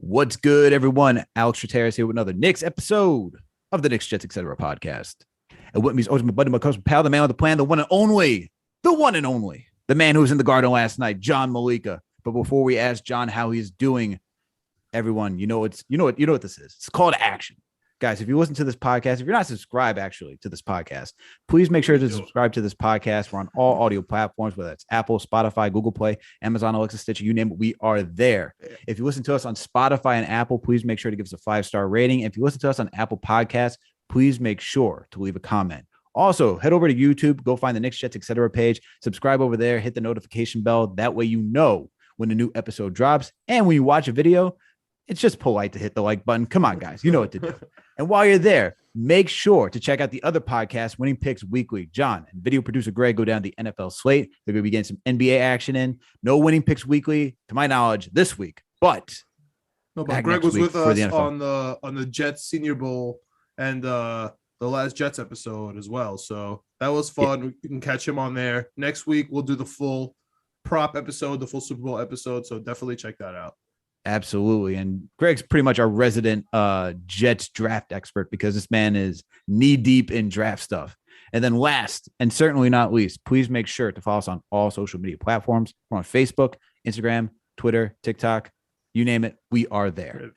What's good, everyone? Alex Trataros here with another Knicks episode of the Knicks, Jets, etc. podcast. And with me is always my buddy, my cousin pal, the man with the plan, the one and only, the man who was in the garden last night, John Meleka. But before we ask John how he's doing, everyone, you know what this is. It's called action. Guys, if you listen to this podcast, if you're not subscribed actually to this podcast, please make sure to subscribe to this podcast. We're on all audio platforms, whether it's Apple, Spotify, Google Play, Amazon, Alexa, Stitcher, you name it, we are there. If you listen to us on Spotify and Apple, please make sure to give us a 5-star rating. If you listen to us on Apple Podcasts, please make sure to leave a comment. Also, head over to YouTube, go find the Knicks, Jets, etc. page, subscribe over there, hit the notification bell. That way you know when a new episode drops. And when you watch a video, it's just polite to hit the like button. Come on, guys. You know what to do. And while you're there, make sure to check out the other podcast, Winning Picks Weekly. John and video producer Greg go down the NFL slate. They're going to be getting some NBA action in. No Winning Picks Weekly, to my knowledge, this week. But Greg was with us on the Jets Senior Bowl and the last Jets episode as well. So that was fun. Yeah. You can catch him on there. Next week, we'll do the full prop episode, the full Super Bowl episode. So definitely check that out. Absolutely. And Greg's pretty much our resident Jets draft expert because this man is knee deep in draft stuff. And then last and certainly not least, please make sure to follow us on all social media platforms. We're on Facebook, Instagram, Twitter, TikTok, you name it. We are there.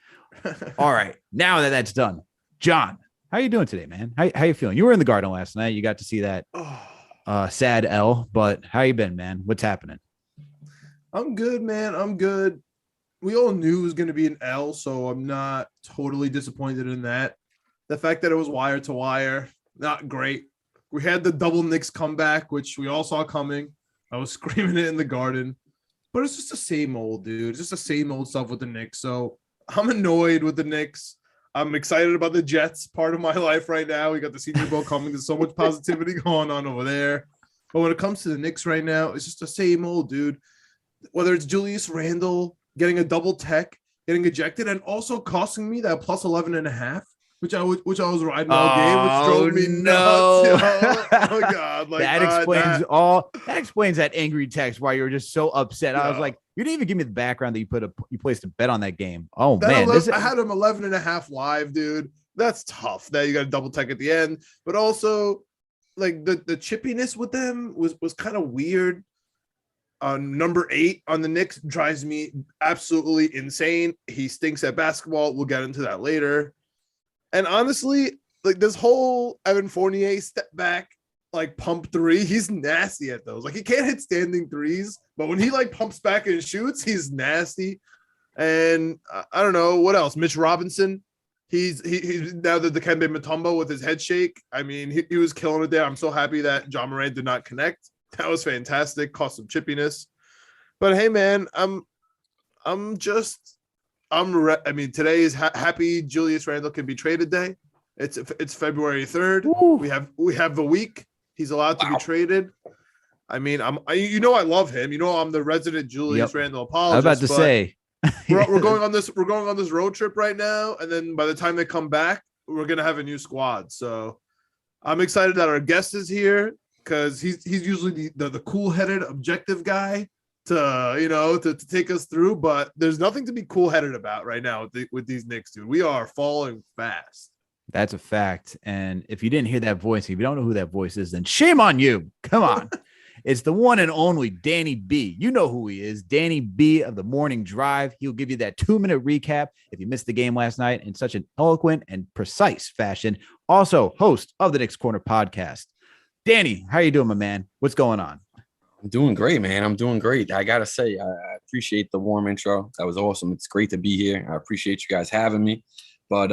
All right. Now that that's done, John, how you doing today, man? How you feeling? You were in the garden last night. You got to see that sad L, but how you been, man? What's happening? I'm good, man. I'm good. We all knew it was going to be an L, so I'm not totally disappointed in that. The fact that it was wire to wire, not great. We had the double Knicks comeback, which we all saw coming. I was screaming it in the garden. But it's just the same old, dude. It's just the same old stuff with the Knicks. So I'm annoyed with the Knicks. I'm excited about the Jets part of my life right now. We got the Senior Bowl coming. There's so much positivity going on over there. But when it comes to the Knicks right now, it's just the same old, dude. Whether it's Julius Randle getting a double tech, getting ejected, and also costing me that plus 11.5, which I was riding all game, which drove me nuts. Oh my God. Like, that explains that angry text why you were just so upset. Yeah. I was like, you didn't even give me the background that you placed a bet on that game. Oh man. I had him 11.5 live, dude. That's tough that you got a double tech at the end, but also like the chippiness with them was kind of weird. Number 8 on the Knicks drives me absolutely insane. He stinks at basketball. We'll get into that later. And honestly, like this whole Evan Fournier step back, like pump 3, he's nasty at those. Like he can't hit standing threes, but when he like pumps back and shoots, he's nasty. And I don't know what else. Mitch Robinson, he's now the Kemba Walker with his head shake. I mean, he was killing it there. I'm so happy that John Morant did not connect. That was fantastic. Cost some chippiness. But hey, man, I mean, today is happy Julius Randle can be traded day. It's February 3rd. Woo. We have the week. He's allowed to be traded. I mean, I love him. You know, I'm the resident Julius Randle apologist. I was about to say we're going on this road trip right now, and then by the time they come back, we're gonna have a new squad. So I'm excited that our guest is here, because he's usually the cool-headed, objective guy to take us through. But there's nothing to be cool-headed about right now with these Knicks, dude. We are falling fast. That's a fact. And if you didn't hear that voice, if you don't know who that voice is, then shame on you. Come on. It's the one and only Danny B. You know who he is. Danny B of the Morning Drive. He'll give you that 2-minute recap if you missed the game last night in such an eloquent and precise fashion. Also, host of the Knicks Corner podcast. Danny, how you doing, my man? What's going on? I'm doing great, man. I'm doing great. I got to say, I appreciate the warm intro. That was awesome. It's great to be here. I appreciate you guys having me. But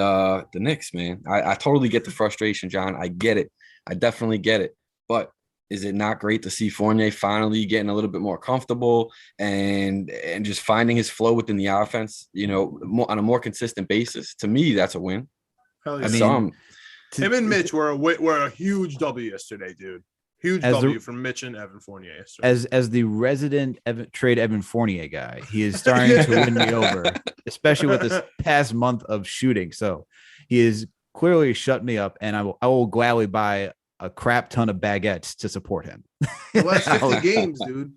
the Knicks, man, I totally get the frustration, John. I get it. I definitely get it. But is it not great to see Fournier finally getting a little bit more comfortable and just finding his flow within the offense, on a more consistent basis? To me, that's a win. Hell yeah. Him and Mitch were a huge W yesterday, dude. Huge W from Mitch and Evan Fournier yesterday. As the resident Evan Fournier guy, he is starting to win me over, especially with this past month of shooting. So he has clearly shut me up, and I will gladly buy a crap ton of baguettes to support him. The last 50 games, dude.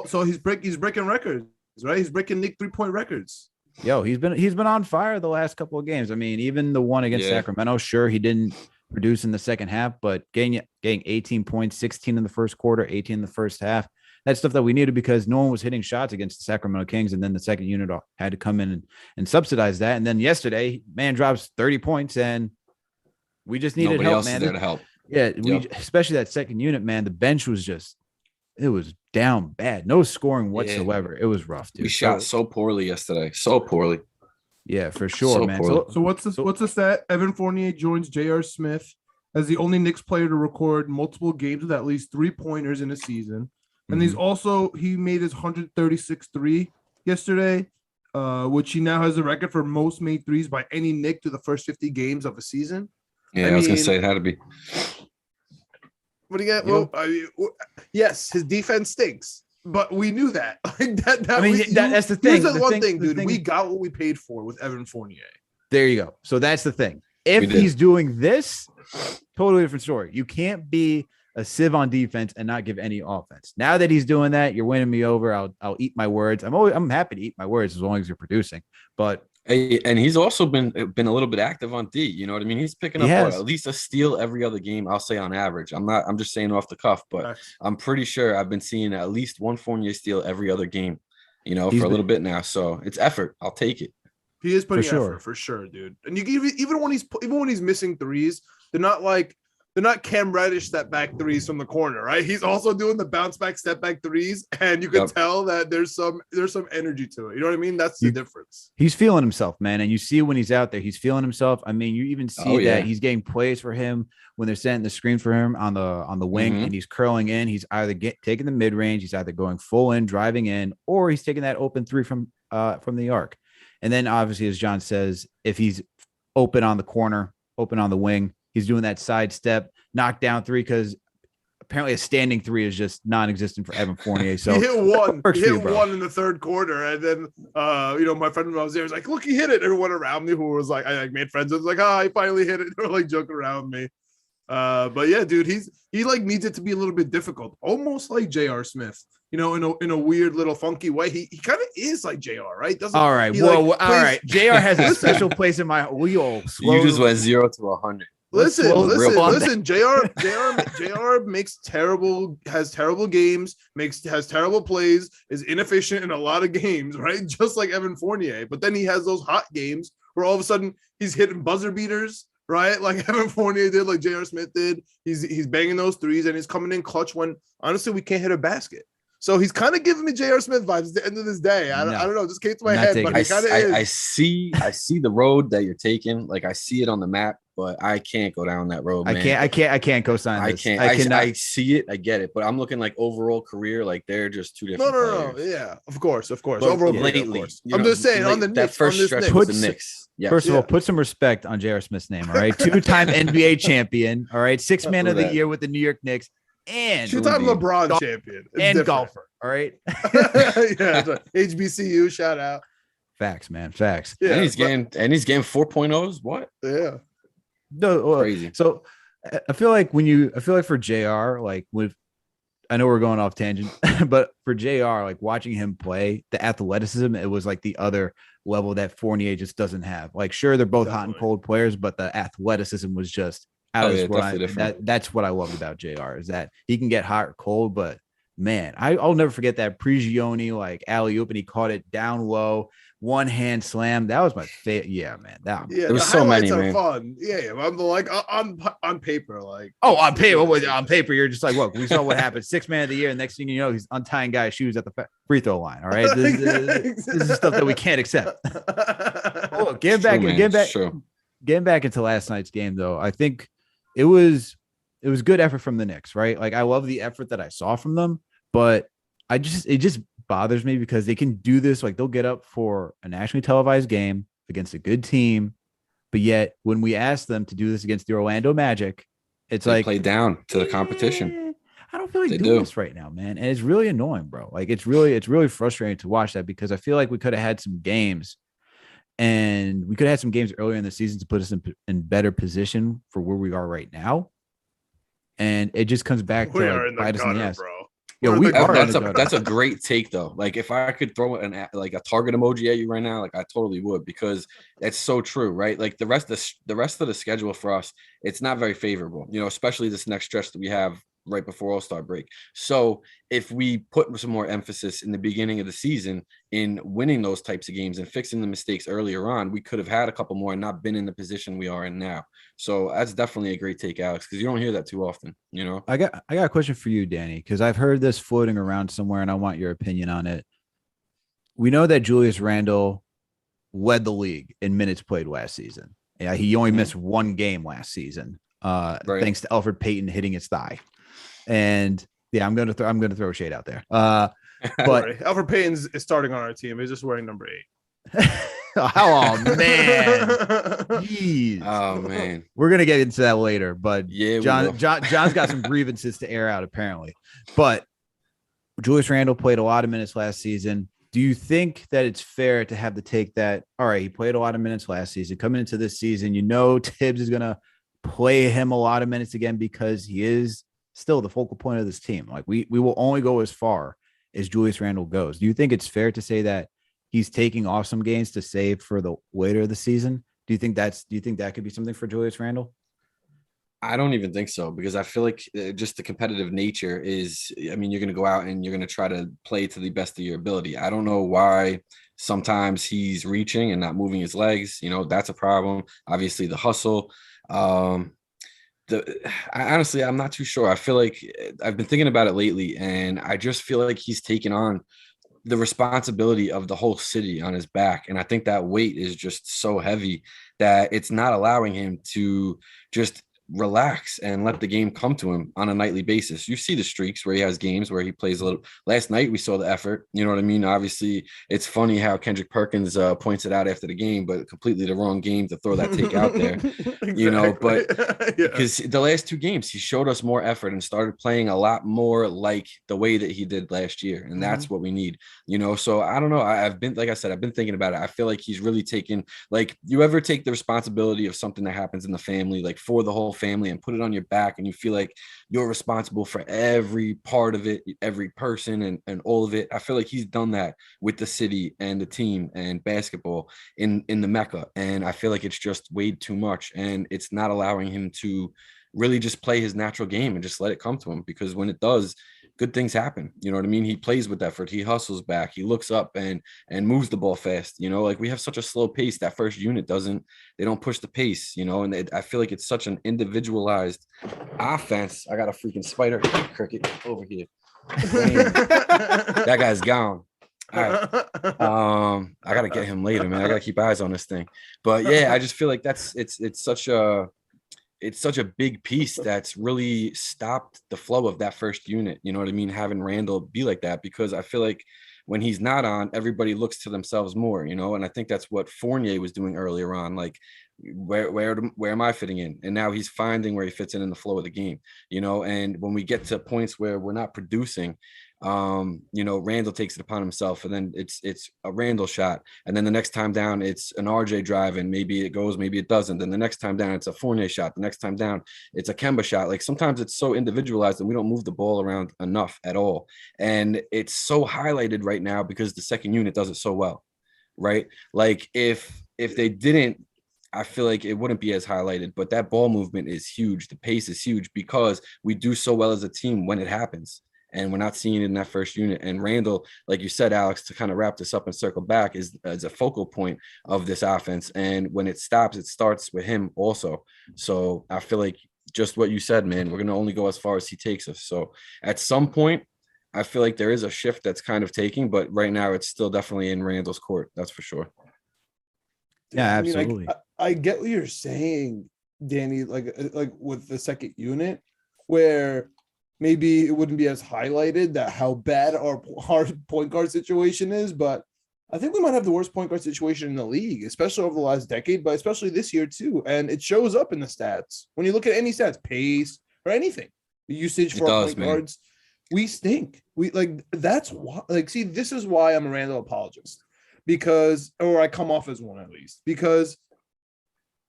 So he's breaking records, right? He's breaking Nick 3-point records. Yo, he's been on fire the last couple of games. I mean, even the one against Sacramento, sure, he didn't produce in the second half, but getting 18 points, 16 in the first quarter, 18 in the first half. That's stuff that we needed because no one was hitting shots against the Sacramento Kings. And then the second unit had to come in and subsidize that. And then yesterday, man drops 30 points and we just needed Nobody help, else man. Is there to help. Yeah, especially that second unit, man. The bench was it was down bad. No scoring whatsoever. It was rough, dude. We shot so poorly yesterday. So poorly. Yeah, for sure, man. So what's the stat? Evan Fournier joins J.R. Smith as the only Knicks player to record multiple games with at least 3-pointers in a season. And he made his 136th three yesterday, which he now has a record for most made threes by any Knick to the first 50 games of a season. Yeah, I was going to say it had to be. What do you got? Yes, his defense stinks, but we knew that. That's the thing. Here's the one thing, dude. We got what we paid for with Evan Fournier. There you go. So that's the thing. If he's doing this, totally different story. You can't be a sieve on defense and not give any offense. Now that he's doing that, you're winning me over. I'll eat my words. I'm happy to eat my words as long as you're producing. But and he's also been a little bit active on D. You know what I mean? He's picking up at least a steal every other game. I'll say on average. I'm just saying off the cuff, but I'm pretty sure I've been seeing at least one Fournier steal every other game. You know, for a little bit now. So it's effort. I'll take it. He is putting effort for sure, dude. And you even when he's missing threes, they're not Cam Reddish step back threes from the corner, right? He's also doing the bounce back step back threes, and you can tell that there's some energy to it. You know what I mean? That's the difference. He's feeling himself, man, and you see when he's out there, he's feeling himself. I mean, you even see that he's getting plays for him when they're setting the screen for him on the wing, and he's curling in. He's either taking the mid range, he's either going full in, driving in, or he's taking that open three from the arc. And then obviously, as John says, if he's open on the corner, open on the wing, he's doing that side step, knockdown three, because apparently a standing three is just non-existent for Evan Fournier. So he hit one in the third quarter, and then my friend when I was there was like, "Look, he hit it!" Everyone around me who was like, I made friends with, like, "Oh, he finally hit it." They were like joking around me. But yeah, dude, he like needs it to be a little bit difficult, almost like J.R. Smith. You know, in a weird little funky way. He kind of is like JR, right? All right. All right. JR has a special place in my wheel. You just went 0 to 100. Listen. JR has terrible games, has terrible plays, is inefficient in a lot of games, right? Just like Evan Fournier. But then he has those hot games where all of a sudden he's hitting buzzer beaters, right? Like Evan Fournier did, like J.R. Smith did. He's banging those threes and he's coming in clutch when honestly we can't hit a basket. So he's kind of giving me J.R. Smith vibes at the end of this day. I don't know. Just came to my head, but he kind of is. I see the road that you're taking. Like I see it on the map, but I can't go down that road, man. I can't co-sign this. I see it. I get it. But I'm looking like overall career, like they're just two different players. No. Yeah, of course. But overall lately, of course. I'm just saying on the Knicks. That first stretch with the Knicks. Yes. First of all, put some respect on J.R. Smith's name, all right? 2-time NBA champion, all right? 6th man of the year with the New York Knicks. And 2-time LeBron champion and golfer. All right. HBCU shout out. Facts, man. Facts. Yeah, and he's getting 4.0s. What? Yeah. No, crazy. So I feel like for JR, like I know we're going off tangent, but for JR, like watching him play, the athleticism, it was like the other level that Fournier just doesn't have. Like, sure, they're both hot and cold players, but the athleticism was just that's what I love about JR is that he can get hot or cold, but man, I'll never forget that Prigioni like alley-oop and he caught it down low, one hand slam. That was my favorite. Yeah, man. There was so many, man. Fun. Yeah. I'm like on paper, like on paper, you're just like, look, we saw what happened. 6th man of the year, and next thing you know, he's untying guys' shoes at the free throw line. All right, this is stuff that we can't accept. Look, getting back into last night's game, though, I think it was good effort from the Knicks, right? Like I love the effort that I saw from them, but it just bothers me because they can do this. Like they'll get up for a nationally televised game against a good team, but yet when we ask them to do this against the Orlando Magic, it's they play down to the competition. I don't feel like doing this right now, man. And it's really annoying, bro. Like it's really frustrating to watch that because I feel like we could have had some games. And we could have had some games earlier in the season to put us in better position for where we are right now. And it just comes back to bite us in the ass. Bro. Yo, What we are the are Garden? That's a great take though. Like if I could throw a target emoji at you right now, like I totally would, because it's so true, right? Like the rest of the schedule for us, it's not very favorable, especially this next stretch that we have right before All-Star break. So if we put some more emphasis in the beginning of the season in winning those types of games and fixing the mistakes earlier on, we could have had a couple more and not been in the position we are in now. So that's definitely a great take, Alex, because you don't hear that too often, I got a question for you, Danny, because I've heard this floating around somewhere and I want your opinion on it. We know that Julius Randle led the league in minutes played last season. Yeah, he only missed one game last season, thanks to Elfrid Payton hitting his thigh. And yeah, I'm gonna throw shade out there. But Elfrid Payton is starting on our team. He's just wearing number 8. Oh man, jeez. Oh man, we're gonna get into that later. But yeah, John's got some grievances to air out apparently. But Julius Randle played a lot of minutes last season. Do you think that it's fair to have the take that, all right, he played a lot of minutes last season, coming into this season, Tibbs is gonna play him a lot of minutes again because he is still the focal point of this team. Like we will only go as far as Julius Randle goes. Do you think it's fair to say that he's taking off some games to save for the later of the season? Do you think that could be something for Julius Randle? I don't even think so, because I feel like just the competitive nature is, you're going to go out and you're going to try to play to the best of your ability. I don't know why sometimes he's reaching and not moving his legs. That's a problem. Obviously the hustle. Honestly, I'm not too sure. I feel like I've been thinking about it lately, and I just feel like he's taken on the responsibility of the whole city on his back. And I think that weight is just so heavy that it's not allowing him to just relax and let the game come to him on a nightly basis. You see the streaks where he has games where he plays a little. Last night we saw the effort, you know what I mean? Obviously it's funny how Kendrick Perkins points it out after the game, but completely the wrong game to throw that take out there. Exactly. But because the last 2 games he showed us more effort and started playing a lot more like the way that he did last year, and that's what we need. So I don't know, I've been thinking about it. I feel like he's really taken, like, you ever take the responsibility of something that happens in the family, like for the whole family, and put it on your back, and you feel like you're responsible for every part of it, every person, and all of it. I feel like he's done that with the city and the team and basketball in the Mecca, and I feel like it's just weighed too much, and it's not allowing him to really just play his natural game and just let it come to him, because when it does, good things happen. You know what I mean? He plays with effort. He hustles back. He looks up and moves the ball fast. Like we have such a slow pace. That first unit they don't push the pace, and I feel like it's such an individualized offense. I got a freaking spider cricket over here. That guy's gone. All right. I gotta get him later, man. I gotta keep eyes on this thing. But yeah, I just feel like it's such a big piece that's really stopped the flow of that first unit. You know what I mean? Having Randle be like that, because I feel like when he's not on, everybody looks to themselves more, and I think that's what Fournier was doing earlier on. Like, where am I fitting in? And now he's finding where he fits in the flow of the game, and when we get to points where we're not producing, Randle takes it upon himself, and then it's a Randle shot, and then the next time down it's an RJ drive, and maybe it goes, maybe it doesn't. Then the next time down it's a Fournier shot. The next time down it's a Kemba shot. Like, sometimes it's so individualized and we don't move the ball around enough at all, and it's so highlighted right now because the second unit does it so well, right? Like, if they didn't, I feel like it wouldn't be as highlighted, but that ball movement is huge. The pace is huge because we do so well as a team when it happens. And we're not seeing it in that first unit. And Randle, like you said, Alex, to kind of wrap this up and circle back, is a focal point of this offense. And when it stops, it starts with him also. So I feel like just what you said, man, we're going to only go as far as he takes us. So at some point, I feel like there is a shift that's kind of taking, but right now it's still definitely in Randle's court. That's for sure. Yeah, absolutely. I get what you're saying, Danny, like with the second unit, where maybe it wouldn't be as highlighted that how bad our point guard situation is, but I think we might have the worst point guard situation in the league, especially over the last decade, but especially this year too. And it shows up in the stats. When you look at any stats, pace or anything, the usage for our point guards, we stink. That's why, see, this is why I'm a Randle apologist, or I come off as one at least, because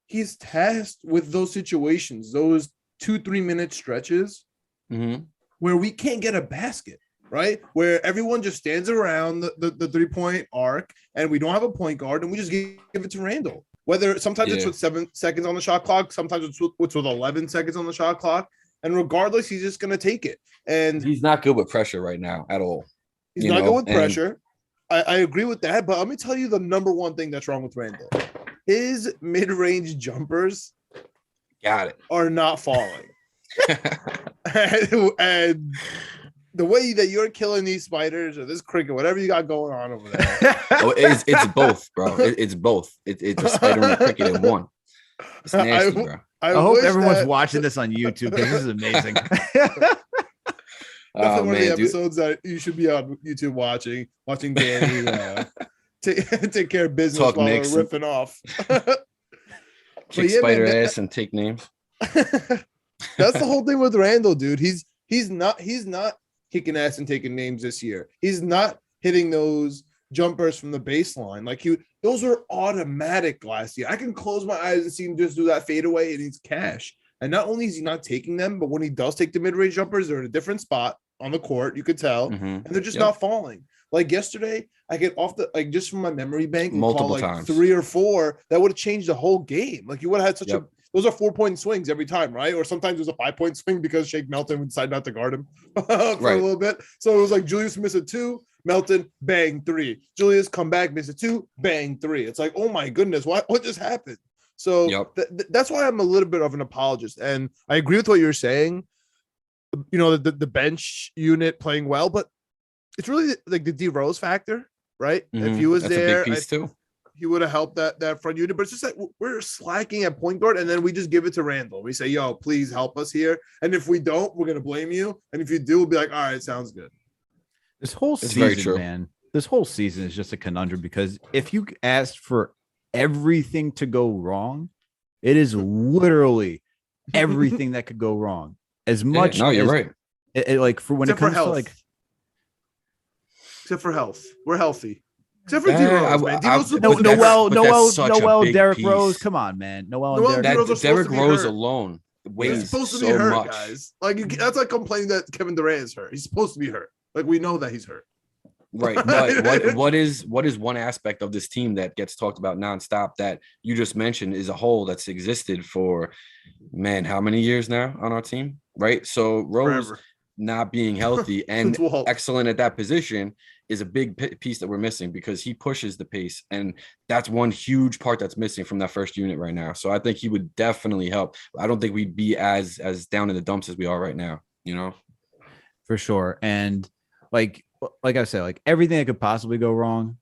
he's tasked with those situations, those 2-3 minute stretches where we can't get a basket. right? Where everyone just stands around the 3-point arc and we don't have a point guard and we just give it to Randle. Whether sometimes it's with 7 seconds on the shot clock, sometimes it's with 11 seconds on the shot clock. And regardless, he's just going to take it. And he's not good with pressure right now at all. He's not good with pressure. I agree with that. But let me tell you the number one thing that's wrong with Randle. His mid-range jumpers are not falling. and the way that you're killing these spiders or this cricket, whatever you got going on over there. It's both, bro. It's both. It's a spider and a cricket in one. It's nasty, bro. I hope everyone's watching this on YouTube because this is amazing. Definitely one of the episodes that you should be on YouTube watching Danny take care of business while we're riffing off. Kick spider ass and take names. That's the whole thing with Randle, dude. He's not kicking ass and taking names this year. He's not hitting those jumpers from the baseline. Like those are automatic last year. I can close my eyes and see him just do that fadeaway and he's cash. And not only is he not taking them, but when he does take the mid-range jumpers, they're in a different spot on the court. You could tell, and they're just not falling. Like yesterday, I get off just from my memory bank multiple times, 3 or 4 that would have changed the whole game. Like you would have had those are 4-point swings every time, right? Or sometimes it was a 5-point swing because Shake Melton would decide not to guard him for a little bit. So it was like Julius miss a 2, Melton bang 3, Julius come back miss a 2, bang 3. It's like, oh my goodness, what just happened? So that's why I'm a little bit of an apologist, and I agree with what you're saying. You know, the bench unit playing well, but it's really like the D Rose factor, right? If he was there, a big piece too. He would have helped that front unit. But it's just like we're slacking at point guard, and then we just give it to Randle. We say, "Yo, please help us here." And if we don't, we're gonna blame you. And if you do, we'll be like, "All right, sounds good." This whole season, man, this whole season is just a conundrum because if you asked for everything to go wrong, it is literally everything that could go wrong. As much, no, you're right. Like for when except it comes to like, except for health, we're healthy. Except for D-Rose, man. Noel, Derrick Rose. Come on, man. Noel and Derrick Rose alone weighs he's supposed to so be hurt, much. Guys. Like that's like complaining that Kevin Durant is hurt. He's supposed to be hurt. Like we know that he's hurt. Right. But what is one aspect of this team that gets talked about nonstop that you just mentioned is a hole that's existed for, man, how many years now on our team? Right. So Rose Forever. Not being healthy and excellent at that position is a big piece that we're missing because he pushes the pace. And that's one huge part that's missing from that first unit right now. So I think he would definitely help. I don't think we'd be as down in the dumps as we are right now, you know? For sure. And like I said, like everything that could possibly go wrong.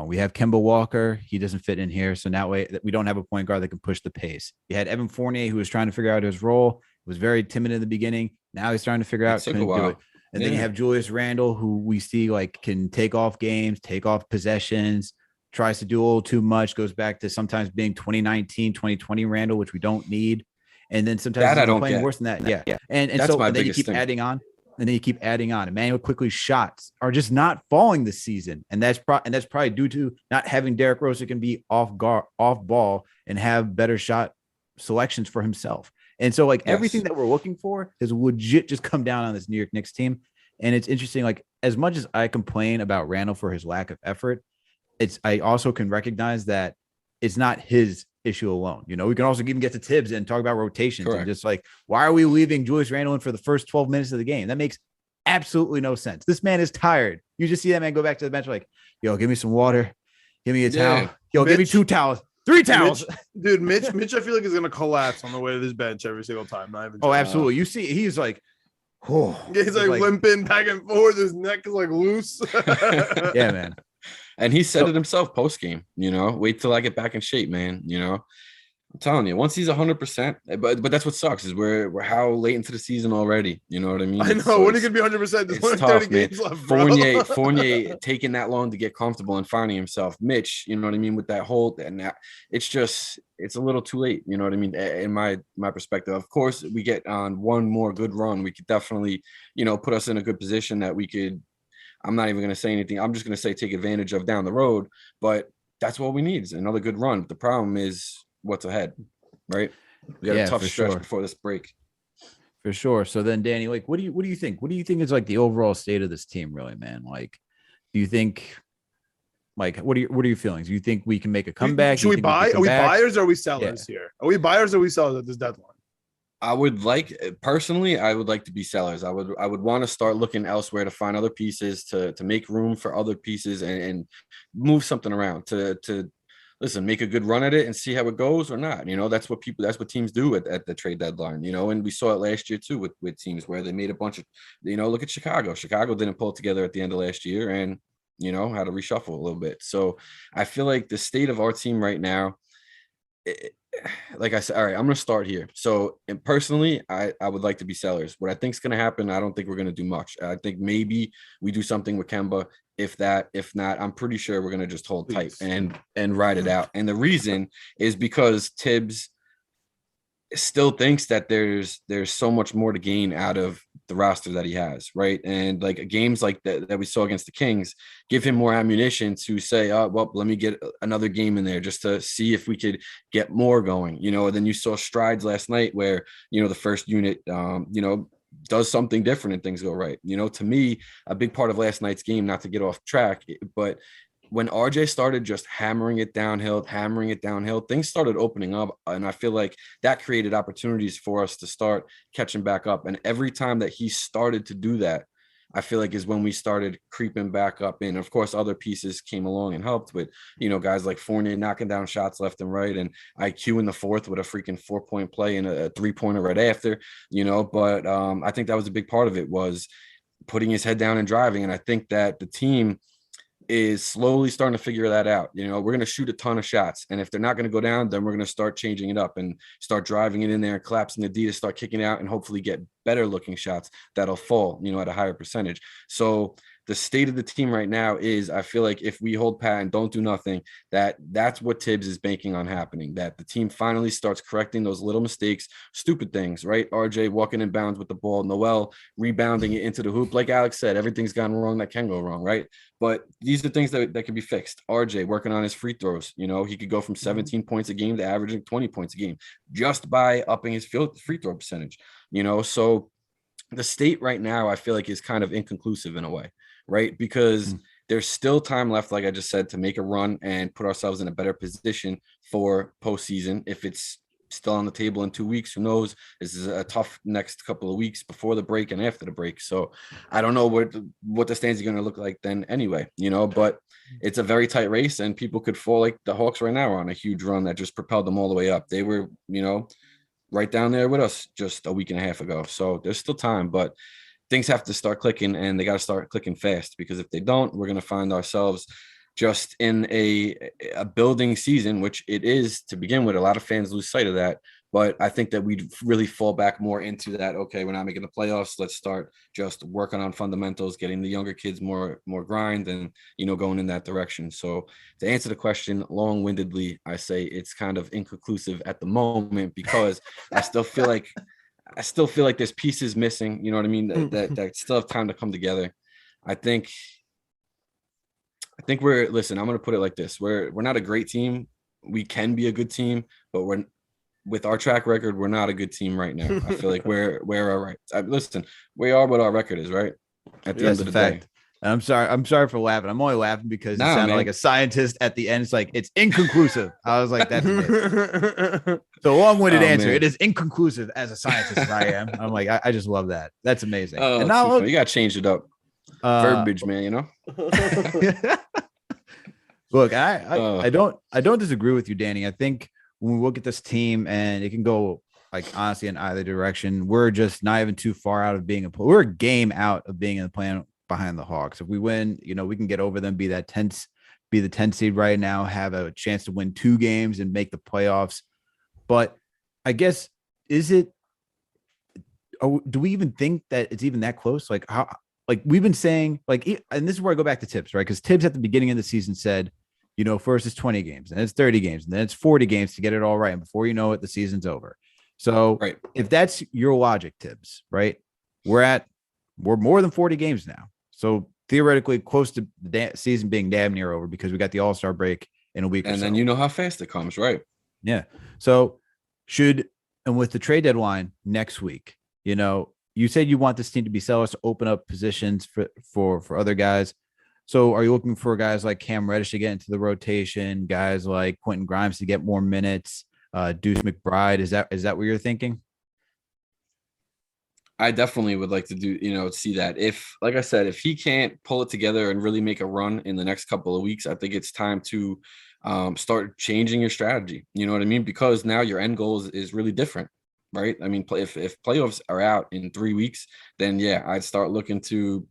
We have Kemba Walker. He doesn't fit in here. So that way we don't have a point guard that can push the pace. You had Evan Fournier, who was trying to figure out his role, was very timid in the beginning. Now he's trying to figure out, couldn't do it. And then you have Julius Randle, who we see like can take off games, take off possessions, tries to do a little too much, goes back to sometimes being 2019, 2020 Randle, which we don't need. And then sometimes he's playing worse than that. Yeah. And then you keep adding on. And then you keep adding on. Emmanuel Quickly's shots are just not falling this season, and that's probably due to not having Derrick Rose who can be off ball, and have better shot selections for himself. And so, like everything that we're looking for is legit just come down on this New York Knicks team. And it's interesting. Like as much as I complain about Randle for his lack of effort, I also can recognize that it's not his issue alone. You know, we can also even get to Tibbs and talk about rotations. And just like, why are we leaving Julius Randle in for the first 12 minutes of the game? That makes absolutely no sense. This man is tired. You just see that man go back to the bench like, yo, give me some water. Give me a towel. Yo, Mitch, give me 2 towels. 3 towels. Mitch, I feel like is going to collapse on the way to this bench every single time. Not even absolutely. You see, he's like, he's like limping back and forth. His neck is like loose. Yeah, man. And he said it himself post game, you know, wait till I get back in shape, man. You know, I'm telling you, once he's 100%, but that's what sucks is we're how late into the season already. You know what I mean? I know when he could be 100%. It's tough, man. Fournier taking that long to get comfortable and finding himself. Mitch, you know what I mean, with that hold, and that it's a little too late. You know what I mean? In my perspective, of course, we get on one more good run, we could definitely, you know, put us in a good position that we could. I'm not even going to say anything. I'm just going to say take advantage of down the road. But that's what we need is another good run. The problem is what's ahead, right? We got a tough stretch before this break. For sure. So then, Danny, like, what do you think? What do you think is like the overall state of this team, really, man? Like, do you think, like, what are your feelings? Do you think we can make a comeback? Should we buy? Are we buyers or are we sellers here? Are we buyers or are we sellers at this deadline? I would like personally, I would like to be sellers. I would want to start looking elsewhere to find other pieces to make room for other pieces and move something around to listen, make a good run at it and see how it goes or not. That's what teams do at the trade deadline, and we saw it last year too with teams where they made a bunch of, look at Chicago. Chicago didn't pull it together at the end of last year and, had to reshuffle a little bit. So I feel like the state of our team right now, like I said, all right, I'm going to start here. So and personally, I would like to be sellers. What I think is going to happen, I don't think we're going to do much. I think maybe we do something with Kemba. If not, I'm pretty sure we're going to just hold tight and ride it out. And the reason is because Tibbs still thinks that there's so much more to gain out of the roster that he has, right? And like games like that we saw against the Kings give him more ammunition to say, oh, well, let me get another game in there just to see if we could get more going, and then you saw strides last night where, the first unit, does something different and things go right. To me, a big part of last night's game, not to get off track, but when RJ started just hammering it downhill, things started opening up. And I feel like that created opportunities for us to start catching back up. And every time that he started to do that, I feel like is when we started creeping back up in. Of course, other pieces came along and helped with, guys like Fournier knocking down shots left and right, and IQ in the fourth with a freaking 4-point play and a 3-pointer right after, but I think that was a big part of it was putting his head down and driving. And I think that the team is slowly starting to figure that out. We're going to shoot a ton of shots, and if they're not going to go down, then we're going to start changing it up and start driving it in there, collapsing the D to start kicking out and hopefully get better looking shots that'll fall, at a higher percentage. So the state of the team right now is, I feel like if we hold pat and don't do nothing, that's what Tibbs is banking on happening, that the team finally starts correcting those little mistakes, stupid things, right? RJ walking in bounds with the ball, Noel rebounding it into the hoop. Like Alex said, everything's gone wrong that can go wrong, right? But these are things that can be fixed. RJ working on his free throws. He could go from 17 points a game to averaging 20 points a game just by upping his free throw percentage, So the state right now, I feel like is kind of inconclusive in a way, right? Because there's still time left, like I just said, to make a run and put ourselves in a better position for postseason. If it's still on the table in 2 weeks, who knows? This is a tough next couple of weeks before the break and after the break. So I don't know what the stands are going to look like then anyway, but it's a very tight race and people could fall like the Hawks right now are on a huge run that just propelled them all the way up. They were, right down there with us just a week and a half ago. So there's still time, but things have to start clicking and they got to start clicking fast, because if they don't, we're going to find ourselves just in a building season, which it is to begin with. A lot of fans lose sight of that, but I think that we'd really fall back more into that. Okay, we're not making the playoffs. Let's start just working on fundamentals, getting the younger kids more grind and, going in that direction. So to answer the question long-windedly, I say it's kind of inconclusive at the moment because I still feel like there's pieces missing, you know what I mean? That still have time to come together. I think listen, I'm going to put it like this. We're not a great team. We can be a good team, but with our track record, we're not a good team right now. I feel like we're all right. Listen, we are what our record is, right? At the end of the day. I'm sorry for laughing. I'm only laughing because it sounded like a scientist at the end. It's like, it's inconclusive. I was like, that's amazing. So long-winded answer. Man. It is inconclusive as a scientist as I am. I'm like, I just love that. That's amazing. Oh, and now you got to change it up. Verbiage, man, Look, I don't disagree with you, Danny. I think when we look at this team and it can go like honestly in either direction, we're just not even too far out of being we're a game out of being in the plan behind the Hawks. If we win, we can get over them, be the 10th seed right now, have a chance to win 2 games and make the playoffs. But I guess, do we even think that it's even that close? Like how, like we've been saying, like, and this is where I go back to Tibbs, right? Because Tibbs at the beginning of the season said, first it's 20 games, and it's 30 games, and then it's 40 games to get it all right. And before you know it, the season's over. So if that's your logic, Tibbs, right? We're more than 40 games now. So theoretically close to the season being damn near over because we got the All-Star break in a week or so. And then you know how fast it comes, right? Yeah. So with the trade deadline next week, You said you want this team to be sellers to open up positions for other guys. So are you looking for guys like Cam Reddish to get into the rotation, guys like Quentin Grimes to get more minutes, Deuce McBride? Is that what you're thinking? I definitely would like to see that. Like I said, if he can't pull it together and really make a run in the next couple of weeks, I think it's time to start changing your strategy. You know what I mean? Because now your end goal is really different, right? I mean, if playoffs are out in 3 weeks, then yeah, I'd start looking to,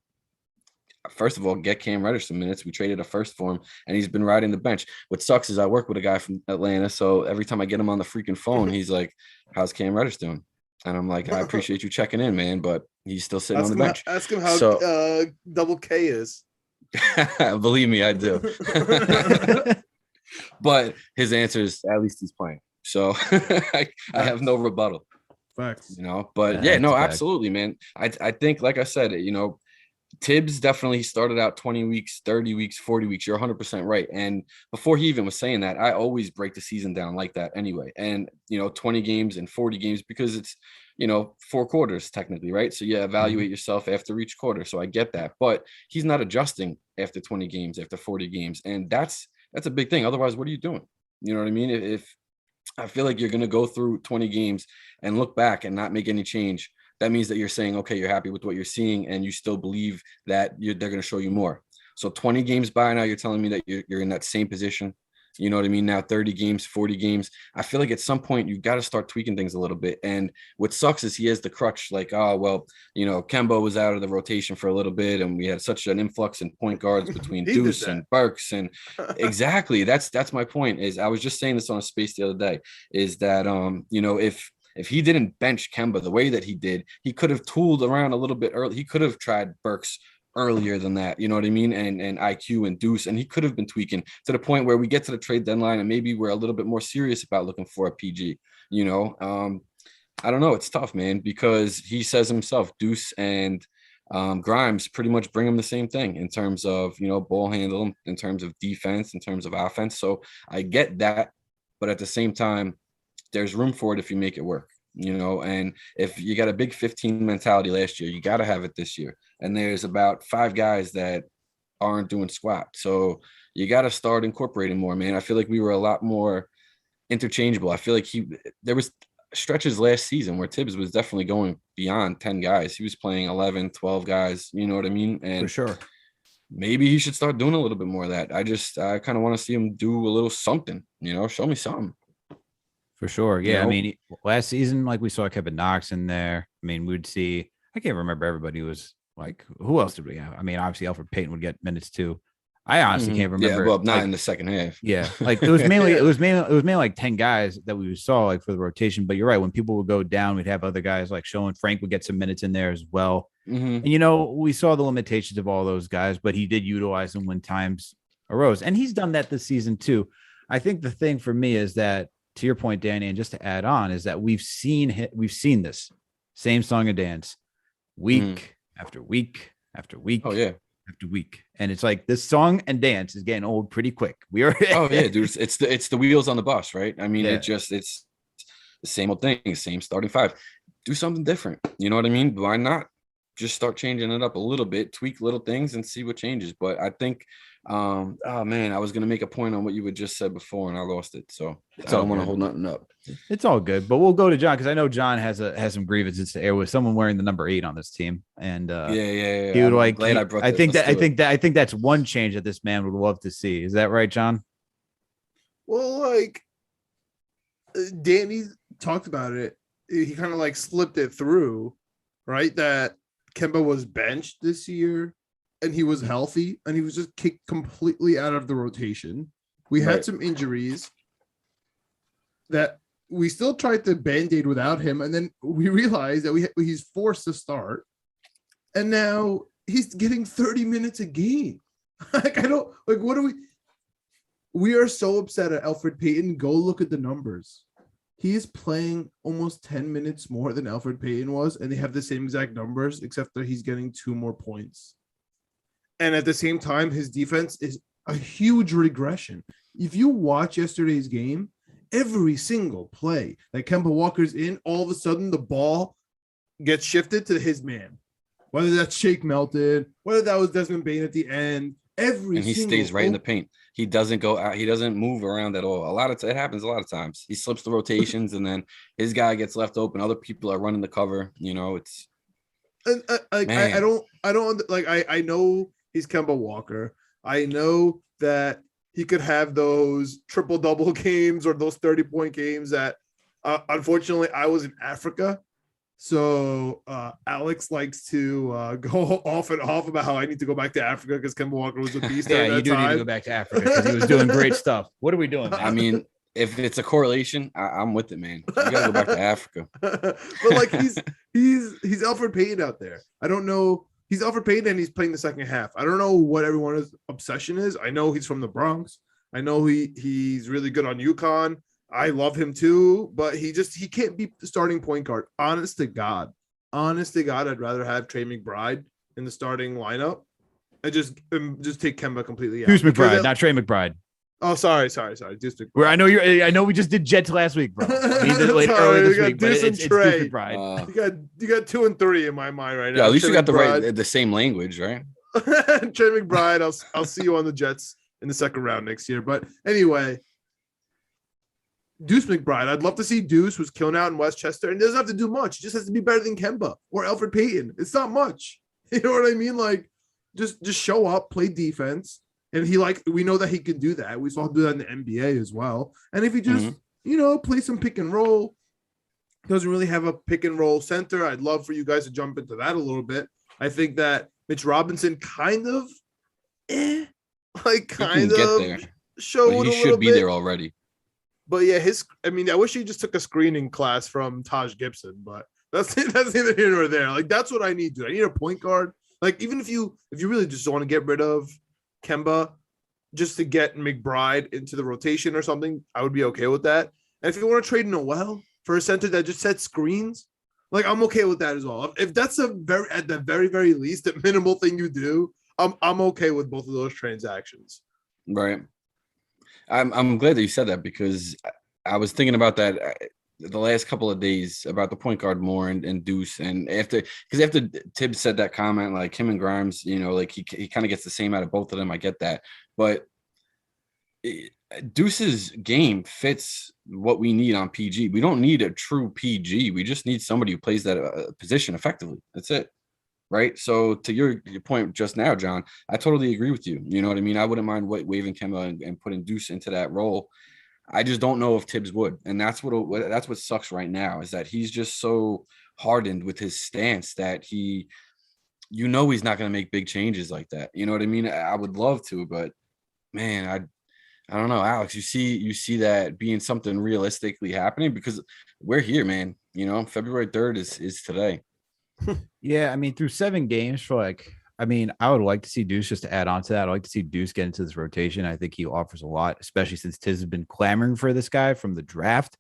first of all, get Cam Reddish some minutes. We traded a first for him, and he's been riding the bench. What sucks is I work with a guy from Atlanta, so every time I get him on the freaking phone, he's like, "How's Cam Reddish doing?" And I'm like, "I appreciate you checking in, man," but he's still sitting on the bench. Ask him how double K is. Believe me, I do. But his answer is, at least he's playing. So I have no rebuttal. Facts. But yeah, no, absolutely, man. I think, like I said, Tibbs definitely started out 20 weeks, 30 weeks, 40 weeks. You're 100% right. And before he even was saying that, I always break the season down like that anyway. And, 20 games and 40 games, because it's, 4 quarters technically, right? So you evaluate yourself after each quarter. So I get that. But he's not adjusting after 20 games, after 40 games. And that's a big thing. Otherwise, what are you doing? You know what I mean? If I feel like you're going to go through 20 games and look back and not make any change, that means that you're saying, okay, you're happy with what you're seeing and you still believe that they're going to show you more. So 20 games by now, you're telling me that you're in that same position. You know what I mean? Now 30 games, 40 games. I feel like at some point you got to start tweaking things a little bit. And what sucks is he has the crutch, like, oh, well, Kemba was out of the rotation for a little bit and we had such an influx in point guards between Deuce and Burks. And exactly, that's my point. Is I was just saying this on a space the other day, is that, if he didn't bench Kemba the way that he did, he could have tooled around a little bit early. He could have tried Burks earlier than that, you know what I mean? And IQ and Deuce, and he could have been tweaking to the point where we get to the trade deadline and maybe we're a little bit more serious about looking for a PG, I don't know. It's tough, man, because he says himself, Deuce and Grimes pretty much bring him the same thing in terms of, ball handle, in terms of defense, in terms of offense. So I get that. But at the same time, there's room for it if you make it work, and if you got a big 15 mentality last year, you got to have it this year. And there's about 5 guys that aren't doing squat. So you got to start incorporating more, man. I feel like we were a lot more interchangeable. I feel like there was stretches last season where Tibbs was definitely going beyond 10 guys. He was playing 11, 12 guys, you know what I mean? And for sure, maybe he should start doing a little bit more of that. I kind of want to see him do a little something, show me something. For sure. Yeah. I mean, last season, like we saw Kevin Knox in there. I mean, we'd see, I can't remember everybody was like, who else did we have? I mean, obviously Alfred Payton would get minutes too. I honestly can't remember. Yeah, well, not in the second half. Yeah. Like it was mainly like 10 guys that we saw like for the rotation. But you're right. When people would go down, we'd have other guys like showing. Frank would get some minutes in there as well. And, we saw the limitations of all those guys, but he did utilize them when times arose. And he's done that this season too. I think the thing for me is that, to your point, Danny, and just to add on, is that we've seen this same song and dance week after week after week. Oh yeah, after week, and it's like this song and dance is getting old pretty quick. We are. Oh yeah, dude, it's the wheels on the bus, right? I mean, it's the same old thing, same starting 5. Do something different. You know what I mean? Why not just start changing it up a little bit, tweak little things, and see what changes? But I think. Oh man, I was gonna make a point on what you had just said before and I lost it. So I don't want to hold nothing up. It's all good, but we'll go to John because I know John has some grievances to air with someone wearing the number 8 on this team. And yeah. He would like. Glad I brought this. I think that's one change that this man would love to see. Is that right, John? Well, like Danny talked about it. He kind of like slipped it through, right? That Kemba was benched this year. And he was healthy, and he was just kicked completely out of the rotation. We had some injuries that we still tried to band-aid without him, and then we realized that he's forced to start, and now he's getting 30 minutes a game. Like, what do we are so upset at Elfrid Payton. Go look at the numbers. He is playing almost 10 minutes more than Elfrid Payton was, and they have the same exact numbers, except that he's getting 2 more points. And at the same time, his defense is a huge regression. If you watch yesterday's game, every single play that Kemba Walker's in, all of a sudden the ball gets shifted to his man. Whether that's Shake Melton, whether that was Desmond Bane at the end, and he stays right in the paint. He doesn't go out. He doesn't move around at all. It happens a lot of times. He slips the rotations, and then his guy gets left open. Other people are running the cover. You know, it's. And, I don't like. I know he's Kemba Walker. I know that he could have those triple-double games or those 30-point games that, unfortunately, I was in Africa. So Alex likes to go off and off about how I need to go back to Africa because Kemba Walker was a beast. Yeah, you do need to go back to Africa because he was doing great stuff. What are we doing, man? I mean, if it's a correlation, I'm with it, man. You gotta go back to Africa. But like he's Alfred Payton out there. I don't know. He's Alfred Payton and he's playing the second half. I don't know what everyone's obsession is. I know he's from the Bronx. I know he's really good on UConn. I love him too, but he can't be the starting point guard. Honest to God, I'd rather have Trey McBride in the starting lineup and just take Kemba completely out. Deuce McBride, not Trey McBride. Oh, sorry. Deuce McBride. Where I know we just did Jets last week, bro. Earlier this week, but it's Deuce McBride. You got 2 and 3 in my mind right now. Yeah, at least Trey you got McBride. the same language, right? Trey McBride. I'll see you on the Jets in the second round next year. But anyway. Deuce McBride. I'd love to see Deuce, who's killing out in Westchester, and doesn't have to do much. He just has to be better than Kemba or Alfred Payton. It's not much. You know what I mean? Like, just show up, play defense, and we know that he can do that. We saw him do that in the NBA as well. And if he just, play some pick and roll, doesn't really have a pick and roll center. I'd love for you guys to jump into that a little bit. I think that Mitch Robinson kind of, showed but he a should little be bit. there already. But yeah, I wish he just took a screening class from Taj Gibson, but that's neither here nor there. Like, that's what I need, dude. I need a point guard. Like, even if you really just want to get rid of Kemba just to get McBride into the rotation or something, I would be okay with that. And if you want to trade Noel for a center that just sets screens, like, I'm okay with that as well. If that's at the very, very least, the minimal thing you do, I'm okay with both of those transactions. Right. I'm glad that you said that because I was thinking about that the last couple of days about the point guard more and Deuce, and after Tibbs said that comment, like him and Grimes, like he kind of gets the same out of both of them. I get that, but Deuce's game fits what we need on PG. We don't need a true PG. We just need somebody who plays that position effectively. That's it. Right. So to your point just now, John, I totally agree with you. You know what I mean? I wouldn't mind waving Kemba and putting Deuce into that role. I just don't know if Tibbs would. And that's what sucks right now is that he's just so hardened with his stance that he's not going to make big changes like that. You know what I mean? I would love to, but man, I don't know, Alex, you see that being something realistically happening because we're here, man. February 3rd is today. Yeah, I mean, through 7 games I would like to see Deuce just to add on to that. I'd like to see Deuce get into this rotation. I think he offers a lot, especially since Tiz has been clamoring for this guy from the draft.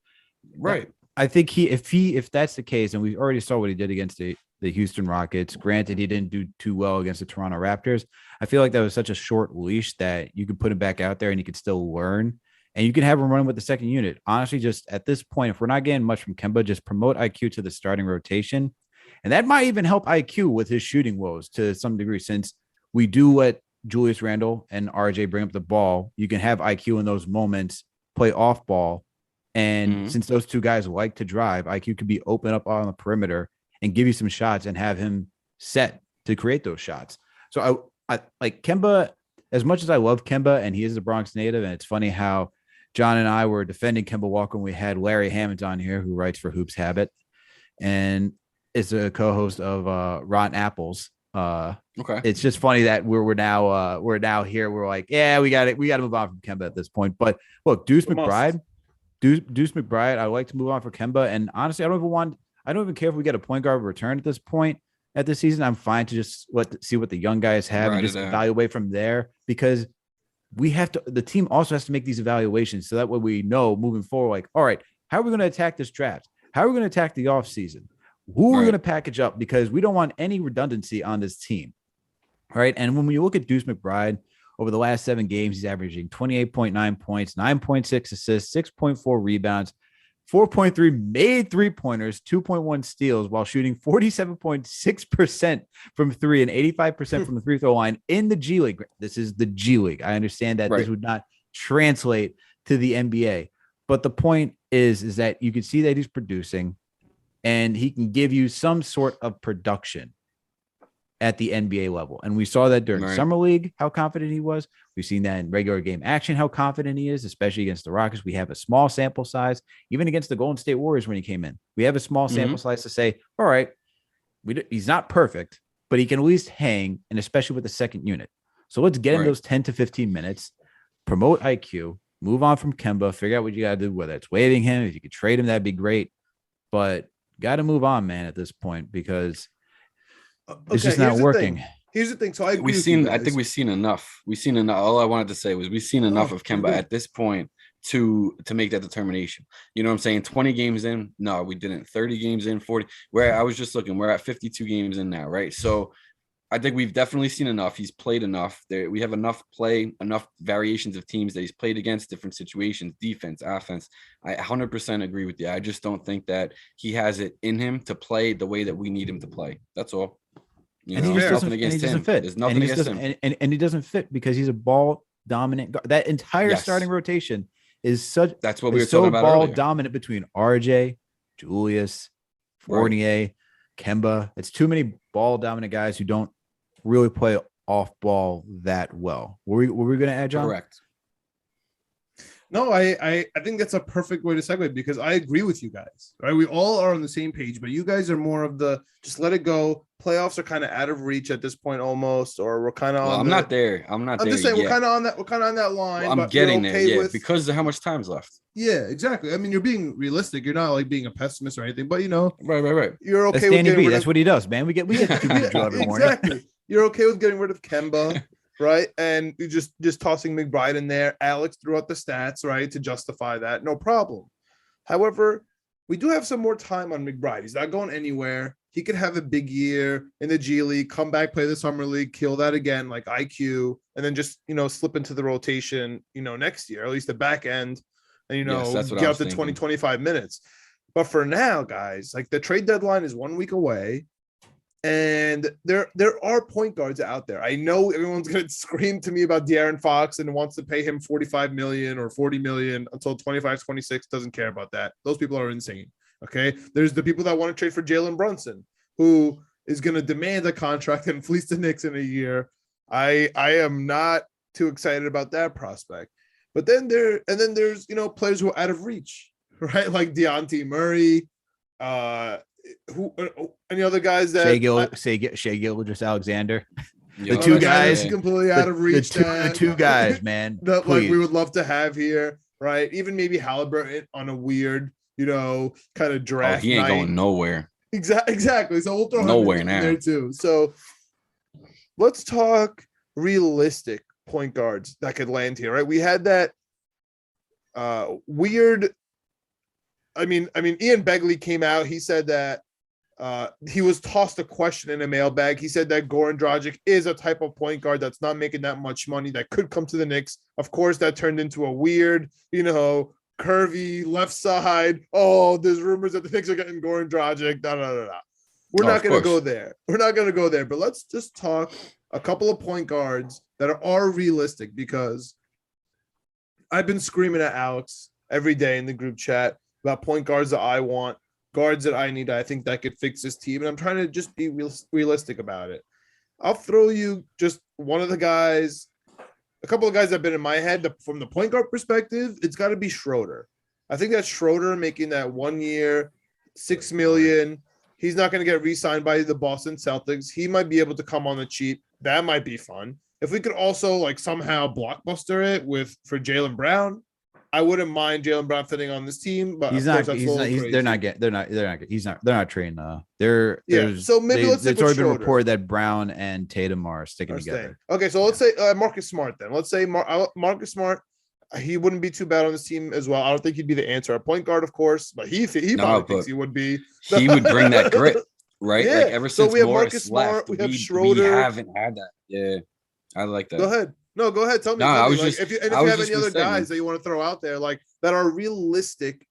Right. I think if that's the case, and we already saw what he did against the Houston Rockets, granted, he didn't do too well against the Toronto Raptors. I feel like that was such a short leash that you could put him back out there and he could still learn. And you can have him running with the second unit. Honestly, just at this point, if we're not getting much from Kemba, just promote IQ to the starting rotation. And that might even help IQ with his shooting woes to some degree, since we do let Julius Randle and RJ bring up the ball. You can have IQ in those moments play off ball. And since those two guys like to drive, IQ could be open up on the perimeter and give you some shots and have him set to create those shots. So I like Kemba as much as I love Kemba, and he is a Bronx native. And it's funny how John and I were defending Kemba Walker when we had Larry Hammond on here, who writes for Hoops Habit and is a co-host of Rotten Apples. Okay. It's just funny that we're now here. We're like, yeah, we got to move on from Kemba at this point. But look, Deuce McBride, I like to move on for Kemba. And honestly, I don't even care if we get a point guard return at this point at this season. I'm fine to just see what the young guys have and just evaluate from there, because the team also has to make these evaluations so that way we know moving forward, like, all right, how are we going to attack this draft? How are we going to attack the offseason? Who are we going to package up? Because we don't want any redundancy on this team. All right. And when you look at Deuce McBride over the last 7 games, he's averaging 28.9 points, 9.6 assists, 6.4 rebounds, 4.3 made three-pointers, 2.1 steals while shooting 47.6% from three and 85% from the free throw line in the G League. This is the G League. I understand that this would not translate to the NBA. But the point is that you can see that he's producing and he can give you some sort of production at the NBA level. And we saw that during Summer League, how confident he was. We've seen that in regular game action, how confident he is, especially against the Rockets. We have a small sample size, even against the Golden State Warriors when he came in. We have a small sample size to say, all right, he's not perfect, but he can at least hang, and especially with the second unit. So let's get him those 10 to 15 minutes, promote IQ, move on from Kemba, figure out what you got to do, whether it's waiving him. If you could trade him, that'd be great. But got to move on, man, at this point, because it's just not working. Here's the thing. So I think we've seen enough. All I wanted to say was we've seen enough of Kemba at this point to make that determination. You know what I'm saying? 20 games in. No, we didn't. 30 games in, 40. Where I was just looking, we're at 52 games in now, right? So I think we've definitely seen enough. He's played enough. We have enough variations of teams that he's played against, different situations, defense, offense. I 100% agree with you. I just don't think that he has it in him to play the way that we need him to play. That's all. And he just doesn't fit. There's nothing against him. And he doesn't fit because he's a ball dominant guard. That entire starting rotation is such. That's what we were talking about ball earlier. Dominant between RJ, Julius, Fournier, Kemba. It's too many ball dominant guys who don't really play off ball that well. Were we going to add, John? Correct. No, I think that's a perfect way to segue because I agree with you guys, right? We all are on the same page, but you guys are more of the just let it go. Playoffs are kind of out of reach at this point almost, or we're kind of I'm not there. I'm just saying we're kind of on that line. Well, I'm getting there, because of how much time's left. Yeah, exactly. I mean, you're being realistic. You're not like being a pessimist or anything, but right. You're okay with getting rid of. That's what he does, man. We get every morning. Exactly. You're okay with getting rid of Kemba. Right. And you just tossing McBride in there. Alex threw out the stats, right, to justify that. No problem. However, we do have some more time on McBride. He's not going anywhere. He could have a big year in the G League, come back, play the Summer League, kill that again, like IQ, and then just, slip into the rotation, next year, at least the back end, and, get up to 20, 25 minutes. But for now, guys, like the trade deadline is 1 week away. And there are point guards out there. I know everyone's going to scream to me about De'Aaron Fox and wants to pay him $45 million or $40 million until 25, 26. Doesn't care about that. Those people are insane. Okay. There's the people that want to trade for Jalen Brunson, who is going to demand a contract and fleece the Knicks in a year. I am not too excited about that prospect. But then there's players who are out of reach, right? Like Deontay Murray, who any other guys that Shea Gilgeous-Alexander, the two guys completely out of reach. The two guys, man, that like we would love to have here, right? Even maybe Halliburton on a weird, kind of draft. He ain't night. going nowhere. Exactly. So we'll throw nowhere him now there too. So let's talk realistic point guards that could land here, right? We had that weird. I mean, Ian Begley came out. He said that he was tossed a question in a mailbag. He said that Goran Dragic is a type of point guard that's not making that much money that could come to the Knicks. Of course, that turned into a weird, curvy left side. Oh, there's rumors that the Knicks are getting Goran Dragic. No. We're not going to go there. We're not going to go there. But let's just talk a couple of point guards that are realistic, because I've been screaming at Alex every day in the group chat about point guards that I want, guards that I need. I think that could fix this team. And I'm trying to just be realistic about it. I'll throw you just one of the guys, a couple of guys that have been in my head from the point guard perspective. It's got to be Schroeder. I think that's Schroeder making that 1 year, $6 million. He's not going to get re-signed by the Boston Celtics. He might be able to come on the cheap. That might be fun. If we could also somehow blockbuster it for Jaylen Brown, I wouldn't mind Jaylen Brown fitting on this team, but they're not trading. So maybe it's already been reported that Brown and Tatum are sticking together. Okay, so let's say Marcus Smart then. Let's say Marcus Smart, he wouldn't be too bad on this team as well. I don't think he'd be the answer at point guard, of course, but he probably thinks he would be. He would bring that grit, right? Yeah. Like ever since we have Morris Marcus Smart, left, we have Schroeder. We haven't had that. Yeah, I like that. Go ahead. No, go ahead. Tell me. No, I was if you have any other guys man, that you want to throw out there, that are realistic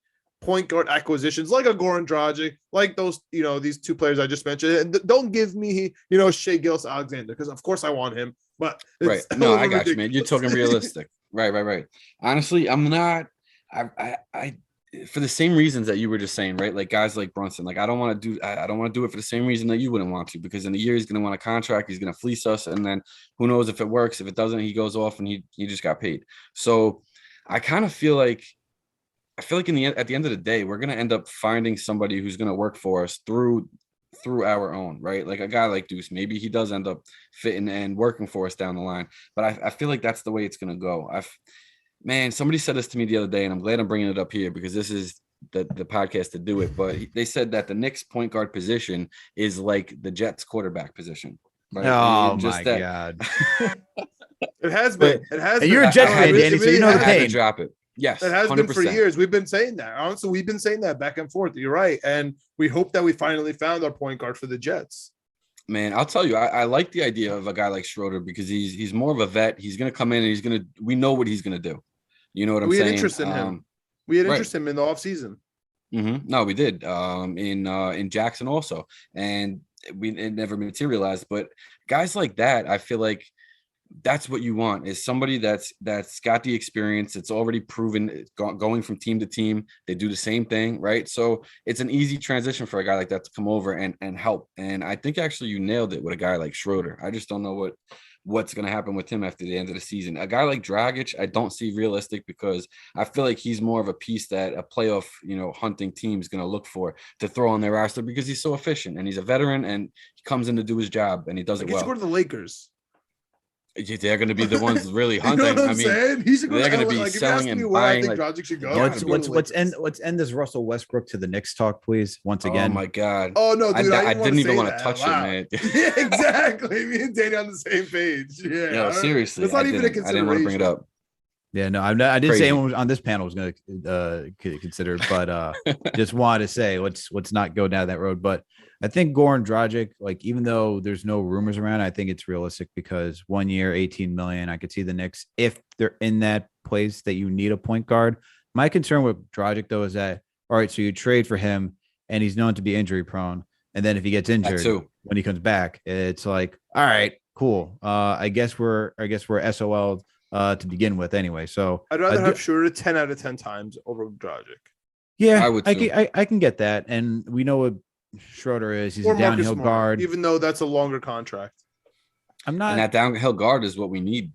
point guard acquisitions like a Goran Dragic, like those, these two players I just mentioned. And don't give me, Shai Gilgeous-Alexander, because of course I want him, but right. No, I got you, man. You're talking realistic. Right. Honestly, I'm not. I for the same reasons that you were just saying, right? Like guys like Brunson, like I don't want to do it for the same reason that you wouldn't want to, because in a year he's going to want a contract, he's going to fleece us, and then who knows if it works. If it doesn't, he goes off and he just got paid. So I kind of feel like at the end of the day, we're going to end up finding somebody who's going to work for us through our own, right? Like a guy like Deuce, maybe he does end up fitting and working for us down the line, but I feel like that's the way it's going to go. Man, somebody said this to me the other day, and I'm glad I'm bringing it up here because this is the podcast to do it. But they said that the Knicks point guard position is like the Jets quarterback position. Right? Oh my God. It has been. It has. And you're a Jets fan, Danny, so you know the pain. Drop it. Yes, it has 100%. been for years. We've been saying that. Honestly, we've been saying that back and forth. You're right, and we hope that we finally found our point guard for the Jets. Man, I'll tell you, I like the idea of a guy like Schroeder because he's more of a vet. He's going to come in and we know what he's going to do. You know what I'm saying? We had interest in him. We had interest in him in the offseason. Mm-hmm. No, we did. In Jackson also, and it never materialized. But guys like that, I feel like that's what you want, is somebody that's got the experience. It's already proven going from team to team. They do the same thing, right? So it's an easy transition for a guy like that to come over and help. And I think actually you nailed it with a guy like Schroeder. I just don't know what's going to happen with him after the end of the season. A guy like Dragic, I don't see realistic because I feel like he's more of a piece that a playoff, hunting team is going to look for to throw on their roster because he's so efficient and he's a veteran and he comes in to do his job and he does it well. He should go to the Lakers. They're going to be the ones really hunting. They're going to be selling and buying. I think Dragic should go. Let's end this Russell Westbrook to the Knicks talk, please. Once again. Oh my God. Oh no, dude, I didn't even want to touch it, man. Yeah, exactly. Me and Danny on the same page. Yeah. No, seriously. It's not even a consideration. I didn't want to bring it up. Yeah, no, I didn't say anyone on this panel was going to consider, but just wanted to say let's not go down that road. But I think Goran Dragic, like even though there's no rumors around, I think it's realistic because 1 year, $18 million. I could see the Knicks if they're in that place that you need a point guard. My concern with Dragic though is that all right, so you trade for him and he's known to be injury prone, and then if he gets injured when he comes back, it's like all right, cool. I guess we're SOL. To begin with, anyway. So I'd rather have Schroeder 10 out of 10 times over Dragic. Yeah, I would. I can get that, and we know what Schroeder is. He's a downhill guard, even though that's a longer contract. And that downhill guard is what we need,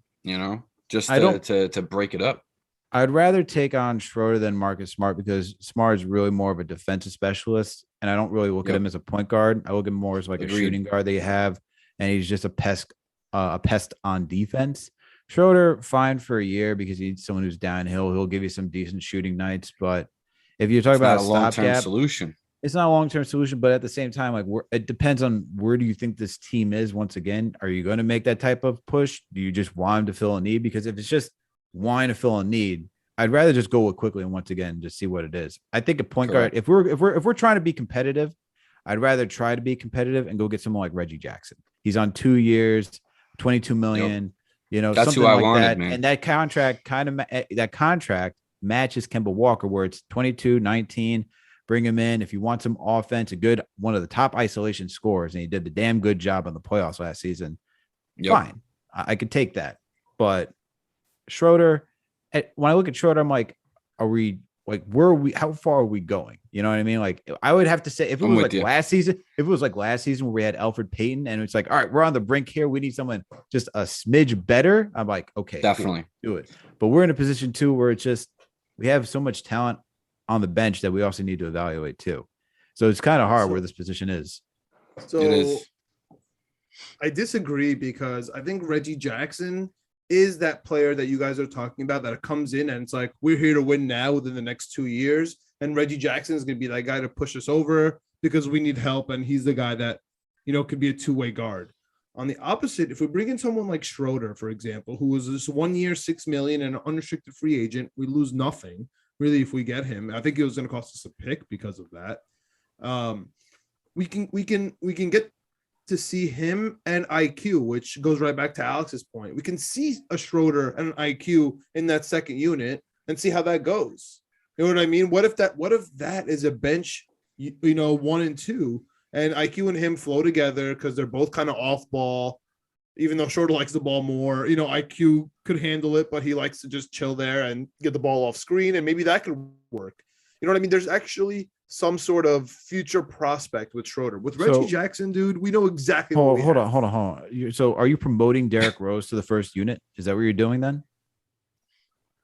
just to break it up. I'd rather take on Schroeder than Marcus Smart because Smart is really more of a defensive specialist, and I don't really look at him as a point guard. I look at him more as like a shooting guard that you have, and he's just a pest on defense. Schroeder, fine for a year because he needs someone who's downhill. He'll give you some decent shooting nights, but if you're talking about a long-term solution, it's not a long-term solution. But at the same time, like it depends on where do you think this team is. Once again, are you going to make that type of push? Do you just want him to fill a need? Because if it's just wanting to fill a need, I'd rather just go with quickly and once again just see what it is. I think a point guard, if we're trying to be competitive, I'd rather try to be competitive and go get someone like Reggie Jackson. He's on 2 years, $22 million. That's something who I like wanted, that. man. And that contract matches Kemba Walker, where it's 22, 19. Bring him in if you want some offense, one of the top isolation scorers, and he did the damn good job on the playoffs last season. Fine, I could take that. But Schroeder, when I look at Schroeder, I'm like, are we like where are we? How far are we going? You know what I mean? Like I would have to say if it was last season, where we had Elfrid Payton and it's like, all right, we're on the brink here. We need someone just a smidge better. I'm like, okay, definitely do it. But we're in a position too where it's just we have so much talent on the bench that we also need to evaluate too. So it's kind of hard where this position is. So it is. I disagree because I think Reggie Jackson is that player that you guys are talking about that comes in and it's like, we're here to win now within the next 2 years. And Reggie Jackson is going to be that guy to push us over because we need help. And he's the guy that, could be a two-way guard. On the opposite, if we bring in someone like Schroeder, for example, who was this 1 year, $6 million and an unrestricted free agent, we lose nothing really if we get him. I think it was going to cost us a pick because of that. We can get to see him and IQ, which goes right back to Alex's point. We can see a Schroeder and an IQ in that second unit and see how that goes. You know what I mean? What if that is a bench, 1 and 2, and IQ and him flow together because they're both kind of off ball, even though Schroeder likes the ball more. IQ could handle it, but he likes to just chill there and get the ball off screen, and maybe that could work. You know what I mean? There's actually some sort of future prospect with Schroeder. With Reggie Jackson, dude, we know exactly hold on. So are you promoting Derrick Rose to the first unit? Is that what you're doing then?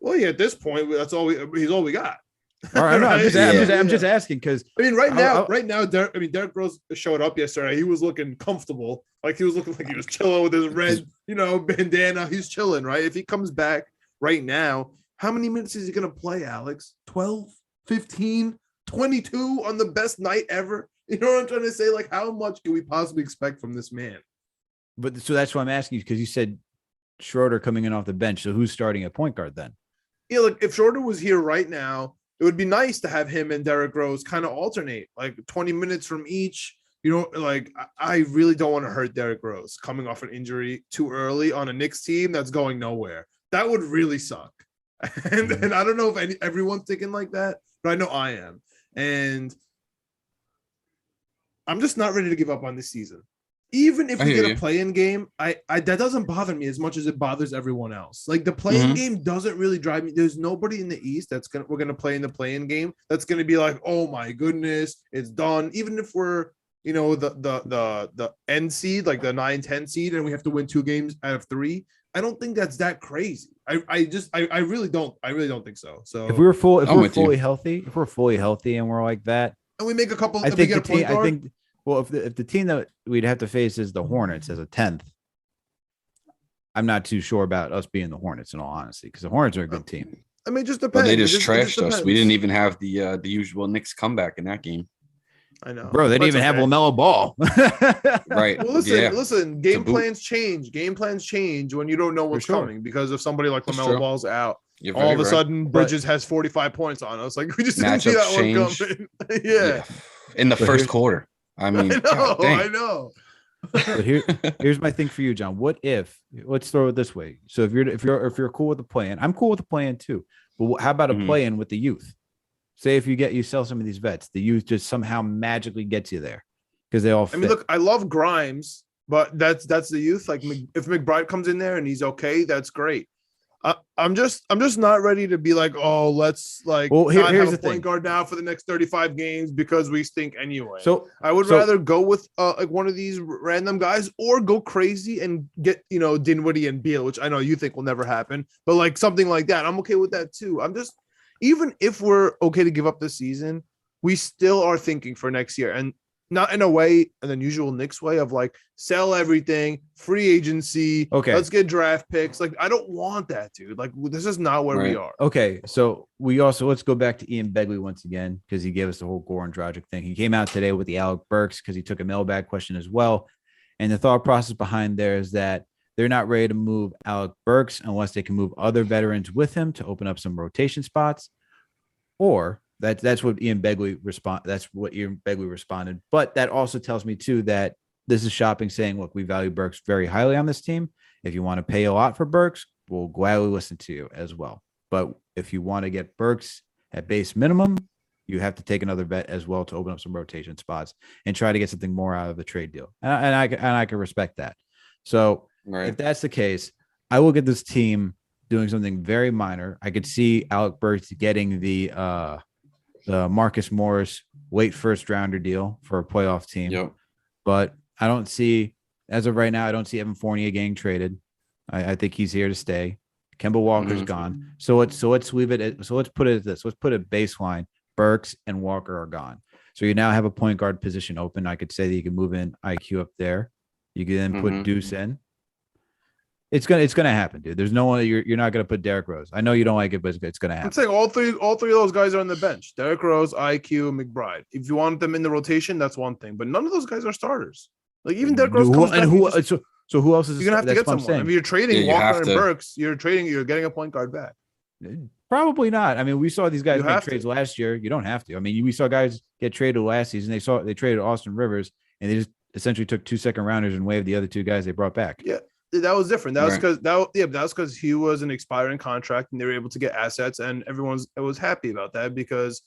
Well, yeah, at this point, he's all we got. All right, no, I'm just asking because right now, Derrick Rose showed up yesterday. He was looking comfortable, like he was looking like he was chilling with his red, bandana. He's chilling, right? If he comes back right now, how many minutes is he gonna play, Alex? 12, 15, 22 on the best night ever. You know what I'm trying to say? Like, how much can we possibly expect from this man? But so that's why I'm asking you, because you said Schroeder coming in off the bench. So who's starting at point guard then? Yeah, look, if Schroeder was here right now, it would be nice to have him and Derrick Rose kind of alternate, like 20 minutes from each. I really don't want to hurt Derrick Rose coming off an injury too early on a Knicks team that's going nowhere. That would really suck. And I don't know if everyone's thinking like that, but I know I am. And I'm just not ready to give up on this season. Even if we get a play-in game, I that doesn't bother me as much as it bothers everyone else. Like, the play-in game doesn't really drive me. There's nobody in the East we're gonna play in the play-in game that's gonna be like, oh my goodness, it's done. Even if we're the end seed, like the 9-10 seed, and we have to win 2 games out of 3. I don't think that's that crazy. I really don't think so. So if we're fully healthy, and we're like that, and we make a couple, I think well, if the team that we'd have to face is the Hornets as a 10th, I'm not too sure about us being the Hornets, in all honesty, because the Hornets are a good team. I mean, just depends. But they just trashed us. We didn't even have the usual Knicks comeback in that game. I know, bro. They didn't even have LaMelo Ball. Right. Well, listen. Game plans change. Game plans change when you don't know what's coming, because if somebody like LaMelo Ball's out, all of a sudden Bridges has 45 points on us. Like, we just didn't see that one coming. Yeah. In the first quarter. I mean, I know. But here's my thing for you, John. What if, let's throw it this way. So if you're cool with the play-in, I'm cool with the play-in too. But how about a play-in with the youth? Say if you sell some of these vets, the youth just somehow magically gets you there because they all fit. I mean, look, I love Grimes, but that's the youth. Like, if McBride comes in there and he's okay, that's great. I'm just not ready to be like, oh, let's here's have a point guard now for the next 35 games because we stink anyway. So I would rather go with like one of these random guys, or go crazy and get Dinwiddie and Beal, which I know you think will never happen, but like something like that, I'm okay with that too. Even if we're okay to give up this season, we still are thinking for next year, and not in a way, an unusual Knicks way of like sell everything, free agency. Okay, let's get draft picks. Like, I don't want that, dude. Like, this is not where we are. Okay, so let's go back to Ian Begley once again, because he gave us the whole Goran Dragic thing. He came out today with the Alec Burks because he took a mailbag question as well, and the thought process behind there is that they're not ready to move Alec Burks unless they can move other veterans with him to open up some rotation spots, or that's what Ian Begley responded. But that also tells me too that this is shopping saying, look, we value Burks very highly on this team. If you want to pay a lot for Burks, we'll gladly listen to you as well. But if you want to get Burks at base minimum, you have to take another vet as well to open up some rotation spots and try to get something more out of the trade deal. And I can respect that. So if that's the case, I will get this team doing something very minor. I could see Alec Burks getting the Marcus Morris late first rounder deal for a playoff team. Yep. But I don't see, as of right now, I don't see Evan Fournier getting traded. I think he's here to stay. Kemba Walker's gone. So let's leave it. So let's put it at this. Let's put a baseline. Burks and Walker are gone. So you now have a point guard position open. I could say that you can move in IQ up there. You can then put Deuce in. It's gonna happen, dude. There's no one. You're not gonna put Derrick Rose. I know you don't like it, but it's gonna happen. I'm saying all three of those guys are on the bench. Derrick Rose, IQ, McBride. If you want them in the rotation, that's one thing. But none of those guys are starters. Like, even Derrick Rose comes back. So who else is? You're gonna have to get someone. If you're trading Walker and Burks, you're getting a point guard back. Probably not. I mean, we saw these guys make trades last year. You don't have to. I mean, we saw guys get traded last season. They traded Austin Rivers, and they just essentially took 2 second rounders and waived the other 2 guys they brought back. Yeah. That was different. That was Right. because that was because he was an expiring contract and they were able to get assets, and everyone was happy about that because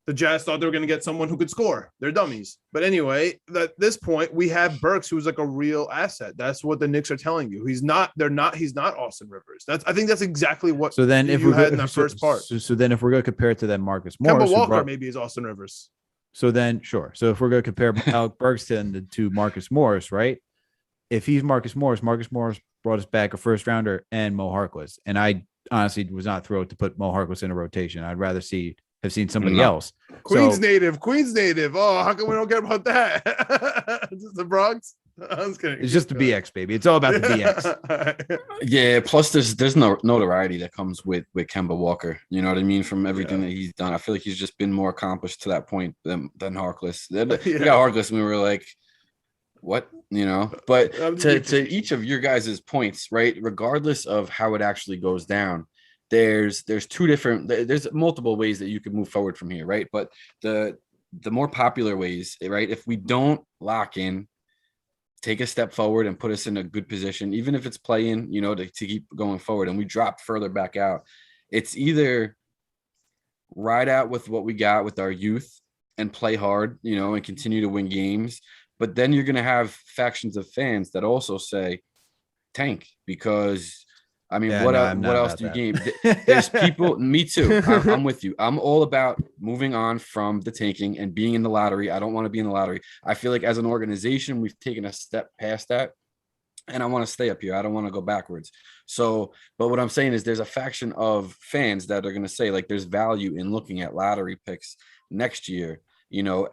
the Jazz thought they were going to get someone who could score. They're dummies. But anyway, at this point, we have Burks, who's like a real asset. That's what the Knicks are telling you. He's not Austin Rivers. I think that's exactly what So then if you we had in that first part. So then if we're going to compare it to that Marcus Morris, Kemba Walker maybe is Austin Rivers. So then sure. So if we're going to compare Alec Burks to Marcus Morris, right? If he's Marcus Morris brought us back a first rounder and Mo Harkless. And I honestly was not thrilled to put Mo Harkless in a rotation. I'd rather have seen somebody else. Queens native. Oh, how come we don't care about that? Is this the Bronx? I was kidding. It's just the BX, baby. It's all about the BX. Yeah. Plus, there's no notoriety that comes with Kemba Walker. You know what I mean? From everything that he's done, I feel like he's just been more accomplished to that point than Harkless. We got Harkless, and we were like, what? You know. But to each of your guys' points, right? Regardless of how it actually goes down, there's multiple ways that you can move forward from here, right? But the more popular ways, right? If we don't lock in, take a step forward and put us in a good position, even if it's playing, you know, to keep going forward, and we drop further back out, it's either ride out with what we got with our youth and play hard, you know, and continue to win games. But then you're going to have factions of fans that also say tank, because I mean, what else do you gain? There's people, me too. I'm with you. I'm all about moving on from the tanking and being in the lottery. I don't want to be in the lottery. I feel like as an organization, we've taken a step past that, and I want to stay up here. I don't want to go backwards. So, but what I'm saying is there's a faction of fans that are going to say, like, there's value in looking at lottery picks next year, you know,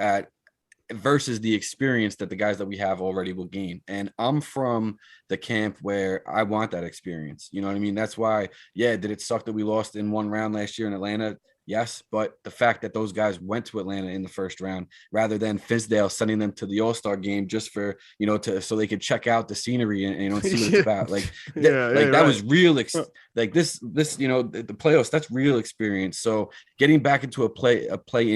versus the experience that the guys that we have already will gain. And I'm from the camp where I want that experience. You know what I mean? That's why, did it suck that we lost in one round last year in Atlanta? Yes. But the fact that those guys went to Atlanta in the first round rather than Fizdale sending them to the All-Star game just for, you know, so they could check out the scenery and you know, see what it's about. Like, that was real. Like this, you know, the playoffs, that's real experience. So getting back into a play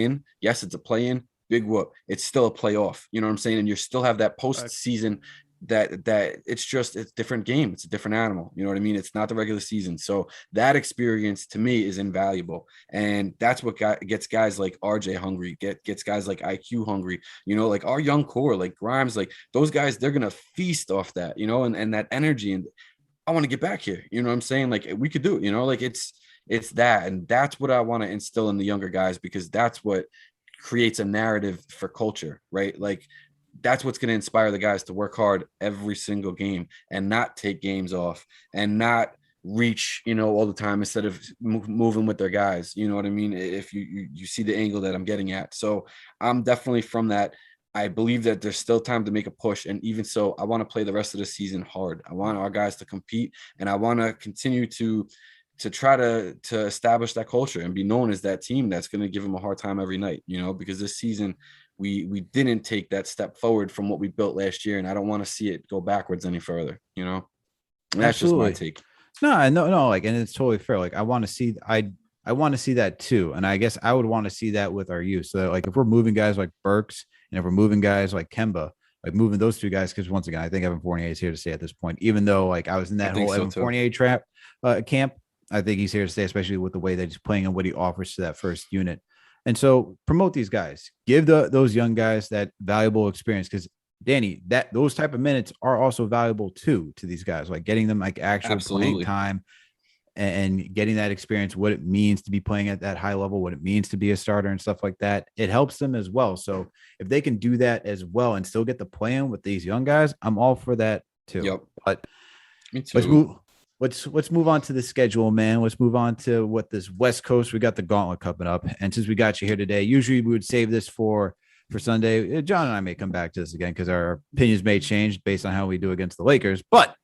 in, yes, it's a play in. Big whoop. It's still a playoff. You know what I'm saying? And you still have that postseason that it's different game. It's a different animal. You know what I mean? It's not the regular season. So that experience to me is invaluable. And that's what gets guys like RJ hungry, gets guys like IQ hungry, you know, like our young core, like Grimes, like those guys, they're going to feast off that, you know, and that energy. And I want to get back here. You know what I'm saying? Like we could do it, you know, like it's that. And that's what I want to instill in the younger guys, because that's what creates a narrative for culture, right? Like that's what's going to inspire the guys to work hard every single game and not take games off and not reach, you know, all the time instead of moving with their guys. You know what I mean? If you see the angle that I'm getting at. So I'm definitely from that. I believe that there's still time to make a push. And even so, I want to play the rest of the season hard. I want our guys to compete, and I want to continue to try to establish that culture and be known as that team that's going to give them a hard time every night, you know, because this season we didn't take that step forward from what we built last year. And I don't want to see it go backwards any further, you know. And that's just my take. No, like, and it's totally fair. Like I want to see that too. And I guess I would want to see that with our youth. So like if we're moving guys like Burks and if we're moving guys like Kemba, like moving those two guys, because once again, I think Evan Fournier is here to stay at this point, even though like I was in that whole Evan Fournier trap camp. I think he's here to stay, especially with the way that he's playing and what he offers to that first unit. And so promote these guys, give those young guys that valuable experience. Because Danny, those type of minutes are also valuable too to these guys, like getting them like actual playing time and getting that experience, what it means to be playing at that high level, what it means to be a starter and stuff like that. It helps them as well. So if they can do that as well and still get the play in with these young guys, I'm all for that too. Yep. But me too. Let's move on to the schedule, man. Let's move on to what this West Coast. We got the gauntlet coming up. And since we got you here today, usually we would save this for Sunday. John and I may come back to this again because our opinions may change based on how we do against the Lakers. But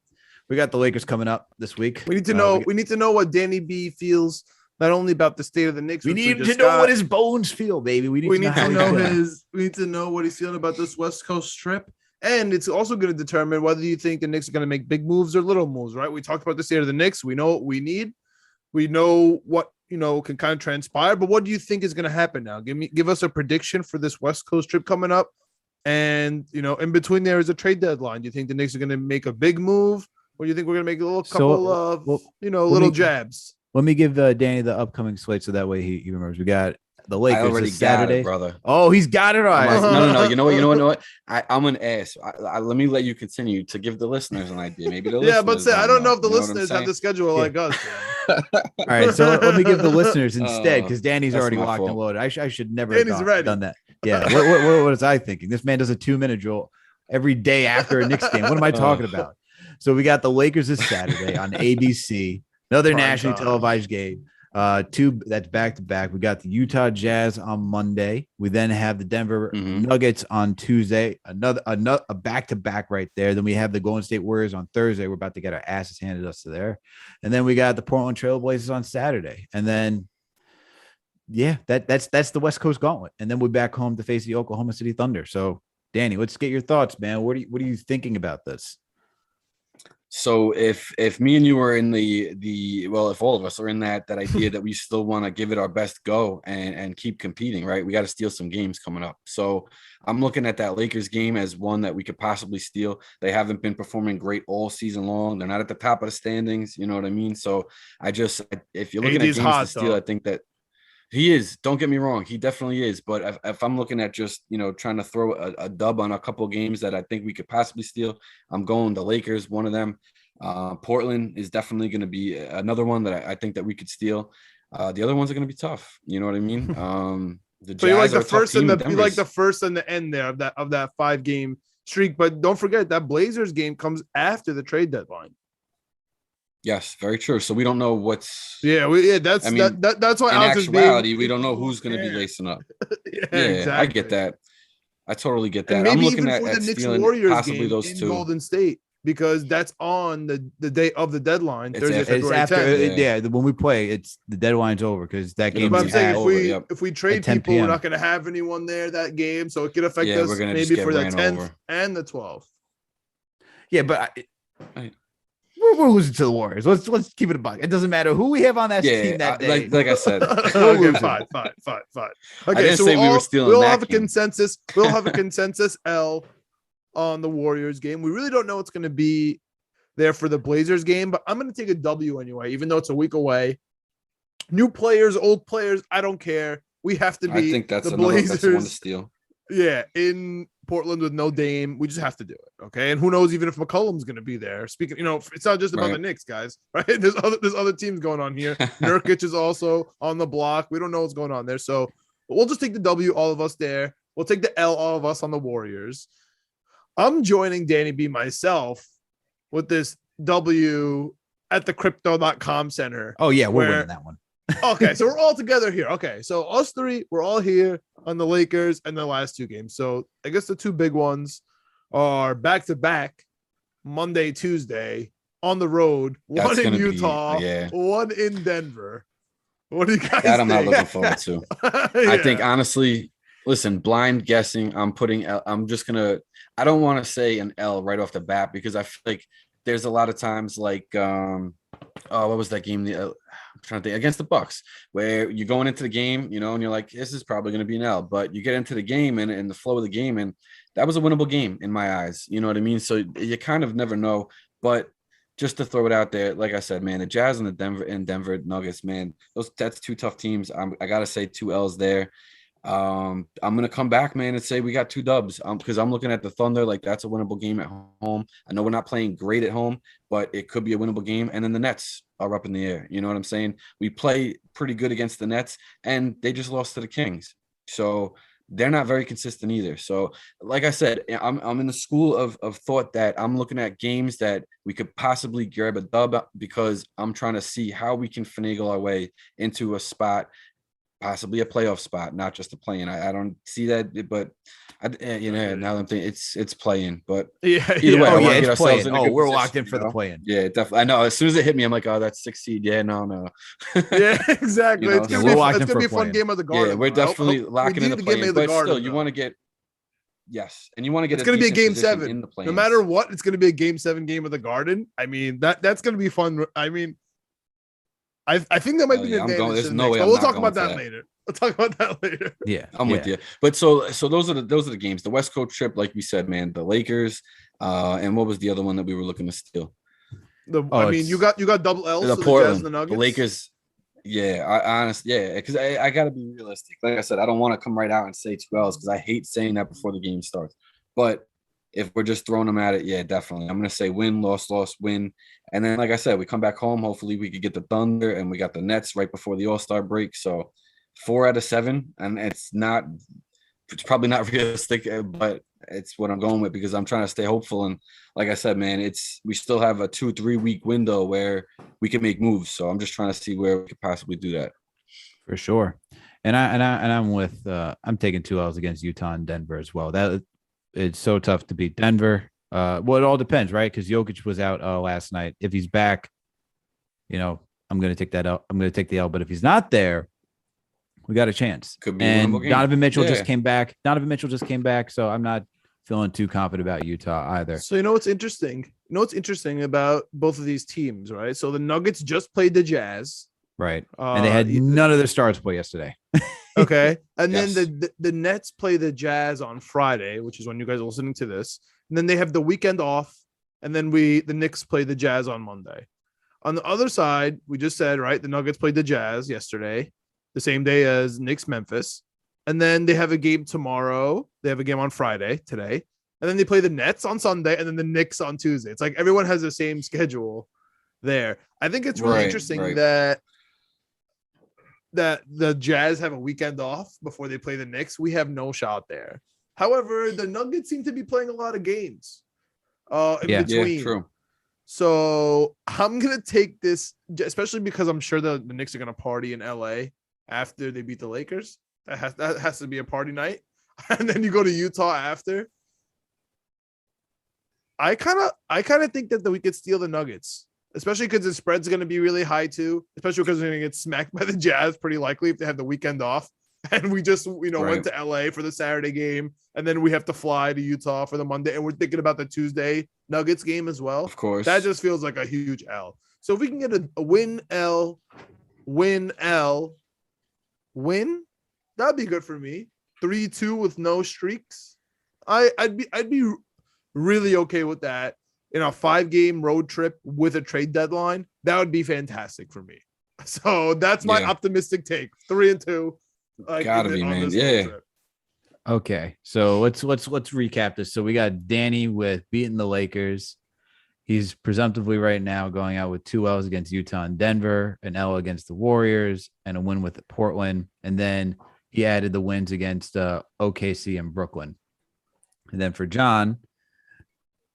we got the Lakers coming up this week. We need to know. We need to know what Danny B feels not only about the state of the Knicks. We need to know what his bones feel, baby. We need to know what he's feeling about this West Coast trip. And it's also going to determine whether you think the Knicks are going to make big moves or little moves, right? We talked about the state of the Knicks. We know what we need. We know what, you know, can kind of transpire. But what do you think is going to happen now? Give us a prediction for this West Coast trip coming up. And, in between there is a trade deadline. Do you think the Knicks are going to make a big move, or do you think we're going to make a little couple of, little jabs? Let me give Danny the upcoming slate so that way he remembers. We got the Lakers I already this Saturday. got it, brother. Oh, he's got it. All right. No. You know what? I'm an ass. Let me let you continue to give the listeners an idea. Maybe the yeah, but I don't know if the you know listeners have the schedule like us. All right, so let me give the listeners instead, because Danny's that's already my locked fault. and loaded. I should never Danny's have ready. done that. Yeah. What was I thinking? This man does a 2-minute drill every day after a Knicks game. What am I talking about? So we got the Lakers this Saturday on ABC, another nationally televised game. That's back to back. We got the Utah Jazz on Monday. We then have the Denver Nuggets on Tuesday. Another back to back right there. Then we have the Golden State Warriors on Thursday. We're about to get our asses handed us to there, and then we got the Portland Trail Blazers on Saturday. And then, that's the West Coast gauntlet. And then we're back home to face the Oklahoma City Thunder. So, Danny, let's get your thoughts, man. What are you thinking about this? So if me and you are in if all of us are in that idea that we still want to give it our best go and keep competing, right? We got to steal some games coming up. So I'm looking at that Lakers game as one that we could possibly steal. They haven't been performing great all season long. They're not at the top of the standings. You know what I mean? So if you're looking at games to steal, I think that he is. Don't get me wrong. He definitely is. But if I'm looking at just, trying to throw a dub on a couple of games that I think we could possibly steal, I'm going the Lakers, one of them. Portland is definitely going to be another one that I think that we could steal. The other ones are going to be tough. You know what I mean? The Jazz so you like the first and the end there of that 5-game streak. But don't forget that Blazers game comes after the trade deadline. Yes, very true. So we don't know what's. That's why. In actuality, we don't know who's going to be lacing up. Exactly. I get that. I totally get that. And maybe I'm looking even for at the Knicks stealing Warriors possibly game those in two. Golden State, because that's on the day of the deadline. Thursday, It's February after. 10th. When we play, it's the deadline's over because that game. But I'm saying over, if we trade people, we're not going to have anyone there that game, so it could affect us maybe for the 10th and the 12th. Yeah, but we're losing to the Warriors. Let's keep it a buck. It doesn't matter who we have on that team that day. Like I said. Okay, fine. Okay, so we'll have a consensus. We'll have a consensus L on the Warriors game. We really don't know what's going to be there for the Blazers game, but I'm going to take a W anyway, even though it's a week away. New players, old players, I don't care. We have to be. I think that's the Blazers. That's the one to steal. Yeah, in Portland with no Dame, we just have to do it. Okay, and who knows even if McCollum's going to be there. Speaking, it's not just about the Knicks, guys. Right? There's other teams going on here. Nurkic is also on the block. We don't know what's going on there, so we'll just take the W, all of us there. We'll take the L, all of us on the Warriors. I'm joining Danny B myself with this W at the Crypto.com Center. Oh yeah, we're winning that one. Okay, so we're all together here. Okay, so us three, we're all here on the Lakers and the last two games. So I guess the two big ones are back-to-back, Monday, Tuesday, on the road, one in Utah, one in Denver. What do you guys think? I'm not looking forward to. I think, honestly, listen, blind guessing, I don't want to say an L right off the bat because I feel like there's a lot of times like, what was that game? I'm trying to think, against the Bucks, where you're going into the game, and you're like, this is probably going to be an L, but you get into the game and the flow of the game, and that was a winnable game in my eyes. You know what I mean? So you kind of never know, but just to throw it out there, like I said, man, the Jazz and the Denver Nuggets, man, that's two tough teams. I got to say 2 L's there. I'm going to come back, man, and say we got 2 dubs because I'm looking at the Thunder like that's a winnable game at home. I know we're not playing great at home, but it could be a winnable game. And then the Nets are up in the air. You know what I'm saying? We play pretty good against the Nets, and they just lost to the Kings. So they're not very consistent either. So like I said, I'm in the school of thought that I'm looking at games that we could possibly grab a dub because I'm trying to see how we can finagle our way into a spot, possibly a playoff spot, not just a play-in. I don't see that, but now that I'm thinking it's play-in. But either way, it's play-in. We're locked in for the play-in. Yeah, definitely. I know. As soon as it hit me, I'm like, oh, that's 6 seed. Yeah, no. Yeah, exactly. It's gonna be a fun game of the Garden. Yeah, we're definitely locking in the play-in. But still, you want to get. Yes, and you want to get. It's going to be a game 7 in the play. No matter what, it's going to be a game 7 game of the Garden. I mean, that's going to be fun. I mean, I think that might be an advantage. There's no way. But we'll talk about that later. I'll talk about that later. Yeah, I'm with you. But so those are the games. The West Coast trip, like we said, man. The Lakers, and what was the other one that we were looking to steal? I mean, you got double L's. The So Portland, the Jazz and the Nuggets. the Lakers. Yeah, I honestly, yeah, because I got to be realistic. Like I said, I don't want to come right out and say 2 L's because I hate saying that before the game starts. But if we're just throwing them at it, yeah, definitely. I'm going to say win, loss, win. And then, like I said, we come back home. Hopefully, we could get the Thunder, and we got the Nets right before the All-Star break. So 4 out of 7, and it's probably not realistic, but it's what I'm going with because I'm trying to stay hopeful. And like I said, man, we still have a 2-3 week window where we can make moves. So I'm just trying to see where we could possibly do that. For sure. And I'm taking 2 L's against Utah and Denver as well. That it's so tough to beat Denver. Well, it all depends, right? Because Jokic was out last night. If he's back, I'm going to take that out. I'm going to take the L. But if he's not there, we got a chance. Could be and a game. Donovan Mitchell just came back. So I'm not feeling too confident about Utah either. So what's interesting? What's interesting about both of these teams, right? So the Nuggets just played the Jazz. Right. And they had none of their stars play yesterday. Okay. And Yes. then the Nets play the Jazz on Friday, which is when you guys are listening to this. And then they have the weekend off. And then the Knicks play the Jazz on Monday. On the other side, we just said, right, the Nuggets played the Jazz yesterday, the same day as Knicks Memphis. And then they have a game tomorrow. They have a game on Friday today. And then they play the Nets on Sunday and then the Knicks on Tuesday. It's like everyone has the same schedule there. I think it's really interesting that the Jazz have a weekend off before they play the Knicks. We have no shot there. However, the Nuggets seem to be playing a lot of games in between. Yeah, true. So I'm going to take this, especially because I'm sure the Knicks are going to party in LA after they beat the Lakers. That has to be a party night. And then you go to Utah after. I kind of think that we could steal the Nuggets, especially because the spread's going to be really high too, especially because we're going to get smacked by the Jazz pretty likely if they have the weekend off. And we just, went to LA for the Saturday game. And then we have to fly to Utah for the Monday. And we're thinking about the Tuesday Nuggets game as well. Of course. That just feels like a huge L. So if we can get a win, that'd be good for me. 3-2 with no streaks. I'd be really okay with that. In a 5-game road trip with a trade deadline, that would be fantastic for me. So that's my optimistic take. 3-2. Gotta be, man. Yeah. Okay, so let's recap this. So we got Danny with beating the Lakers. He's presumptively right now going out with 2 L's against Utah and Denver, an L against the Warriors, and a win with Portland. And then he added the wins against OKC and Brooklyn. And then for John,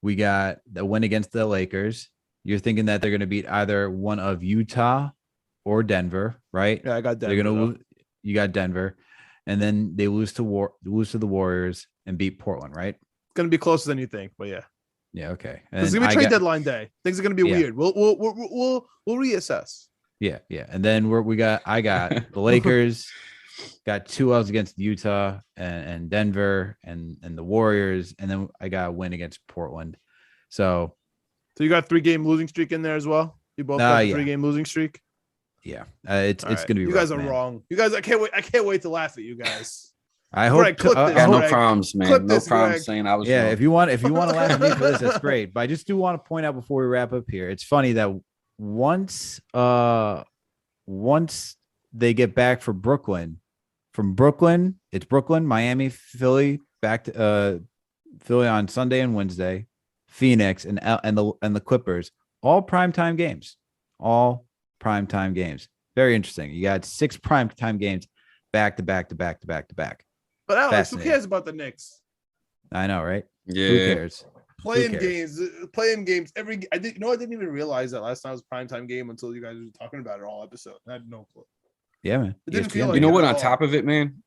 we got the win against the Lakers. You're thinking that they're going to beat either one of Utah or Denver, right? Yeah, I got Denver. They're going to you got Denver, and then they lose to the Warriors and beat Portland, right? It's going to be closer than you think, but yeah. Yeah, okay. It's going to be trade deadline day. Things are going to be weird. We'll reassess. Yeah. And then I got the Lakers, got 2 L's against Utah and Denver and the Warriors, and then I got a win against Portland. So you got 3-game losing streak in there as well? You both got a 3-game losing streak? Yeah. It's going to be You guys are wrong. You guys, I can't wait to laugh at you guys. I hope Greg, clip this, I got no Greg. problems, man. Clip No this, problems Greg. saying I was Yeah, wrong. if you want to laugh at me for this, that's great. But I just do want to point out before we wrap up here, it's funny that once they get back from Brooklyn, it's Brooklyn, Miami, Philly, back to Philly on Sunday and Wednesday, Phoenix and the Clippers, all primetime games. Very interesting. You got 6 primetime games back to back. But Alex, who cares about the Knicks? I know, right? Yeah. Who cares? Playing games I didn't even realize that last time was a primetime game until you guys were talking about it all episode. I had no clue. Yeah, man. It didn't feel like You know what? at On all. top of it, man,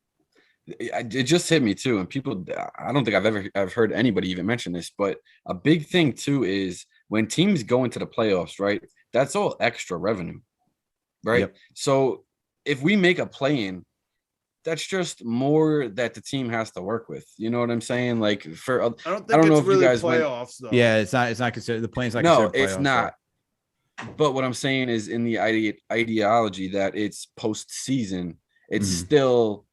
it just hit me too. And people, I don't think I've heard anybody even mention this, but a big thing too is when teams go into the playoffs, right? That's all extra revenue, right? Yep. So if we make a play-in, that's just more that the team has to work with. You know what I'm saying? Like for I don't know it's if you really guys playoffs though. Yeah, it's not considered the plane's not no, considered it's playoffs, not. But what I'm saying is in the ideology that it's postseason it's Mhm. still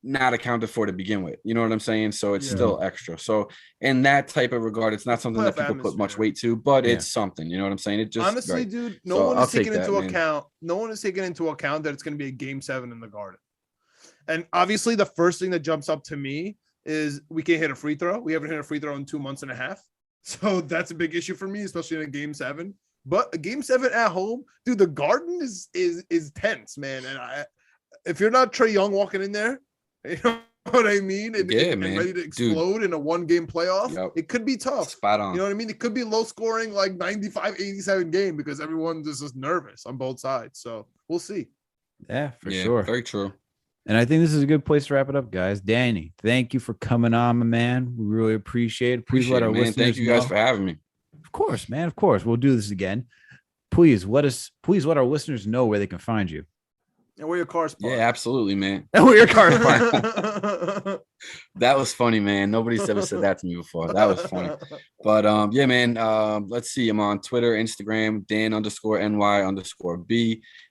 not accounted for to begin with. You know what I'm saying? So it's Yeah. still extra. So in that type of regard, it's not something that Playoff people put much atmosphere. weight to, but Yeah. it's something. You know what I'm saying? It just Honestly, right. dude, no So one I'll is take taking that, into man. account. No one is taking into account that it's going to be a game 7 in the Garden. And obviously, the first thing that jumps up to me is we can't hit a free throw. We haven't hit a free throw in 2 months and a half. So that's a big issue for me, especially in a game 7. But a game 7 at home, dude, the Garden is tense, man. And if you're not Trae Young walking in there, you know what I mean? And Man. ready to explode in a 1-game playoff, Yep. it could be tough. Spot on. You know what I mean? It could be low scoring, like 95-87 game because everyone just is nervous on both sides. So we'll see. Yeah, for sure. Very true. And I think this is a good place to wrap it up, guys. Danny, thank you for coming on, my man. We really appreciate it. Please let our listeners Thank you guys know. for having me. Of course, man. Of course. We'll do this again. Please let our listeners know where they can find you. And where your car's parked. Yeah, absolutely, man. And where your car is parked. That was funny, man. Nobody's ever said that to me before. That was funny. But yeah, man. Let's see. I'm on Twitter, Instagram, Dan_NY_B,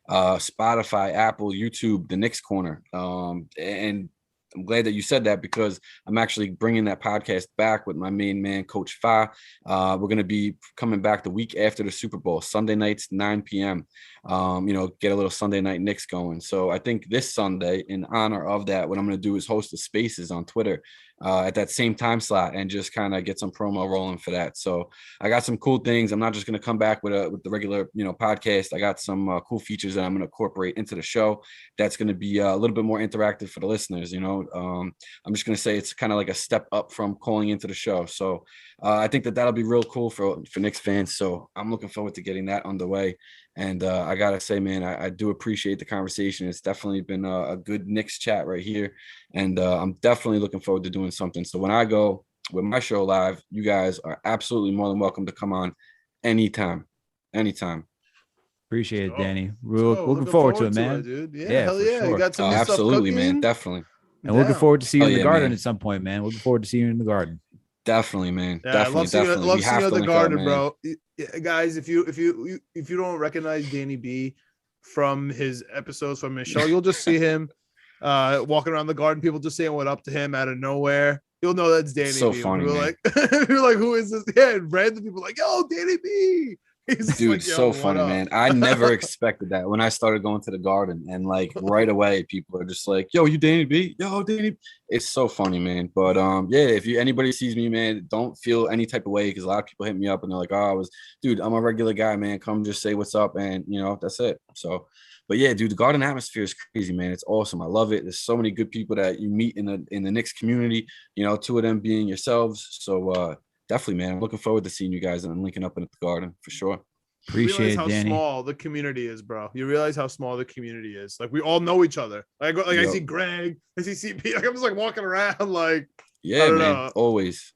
Spotify, Apple, YouTube, The Knicks Corner. And I'm glad that you said that because I'm actually bringing that podcast back with my main man, Coach Fa. We're going to be coming back the week after the Super Bowl, Sunday nights, 9 p.m. Get a little Sunday night Knicks going. So I think this Sunday, in honor of that, what I'm going to do is host the Spaces on Twitter at that same time slot and just kind of get some promo rolling for that. So I got some cool things. I'm not just going to come back with the regular, podcast. I got some cool features that I'm going to incorporate into the show. That's going to be a little bit more interactive for the listeners. I'm just going to say it's kind of like a step up from calling into the show. So I think that'll be real cool for Knicks fans. So I'm looking forward to getting that underway. And I got to say, man, I do appreciate the conversation. It's definitely been a good Knicks chat right here. And I'm definitely looking forward to doing something. So when I go with my show live, you guys are absolutely more than welcome to come on anytime. Appreciate it, Danny. We're So, looking forward to it, man. dude. Yeah, Yeah, hell for yeah. sure. You got some new stuff Absolutely, cooking? man. Definitely. And looking forward to seeing you in the Garden man. at some point, man. Looking forward to seeing you in the Garden. Definly, man. Yeah, Definitely. I love seeing you at the Garden, up, bro. Guys, if you don't recognize Danny B from his episodes from his show, you'll just see him walking around the Garden. People just saying what up to him out of nowhere. You'll know that's Danny So B. funny, We're man. like, we're like, who is this? Yeah, and random people like, yo, Danny B. He's Dude, like, so funny, man. I never expected that when I started going to the Garden, and like right away, people are just like, "Yo, you Danny B? Yo, Danny." It's so funny, man. But yeah, if anybody sees me, man, don't feel any type of way because a lot of people hit me up and they're like, "Oh, I'm a regular guy, man. Come just say what's up," and that's it. So, but yeah, dude, the Garden atmosphere is crazy, man. It's awesome. I love it. There's so many good people that you meet in the Knicks community. Two of them being yourselves. So. Definitely, man. I'm looking forward to seeing you guys and linking up in the Garden for sure. Appreciate it, Danny. You realize how small the community is, bro. You realize how small the community is. Like we all know each other. I see Greg, I see CP. Like I'm just like walking around, like yeah, man. Always,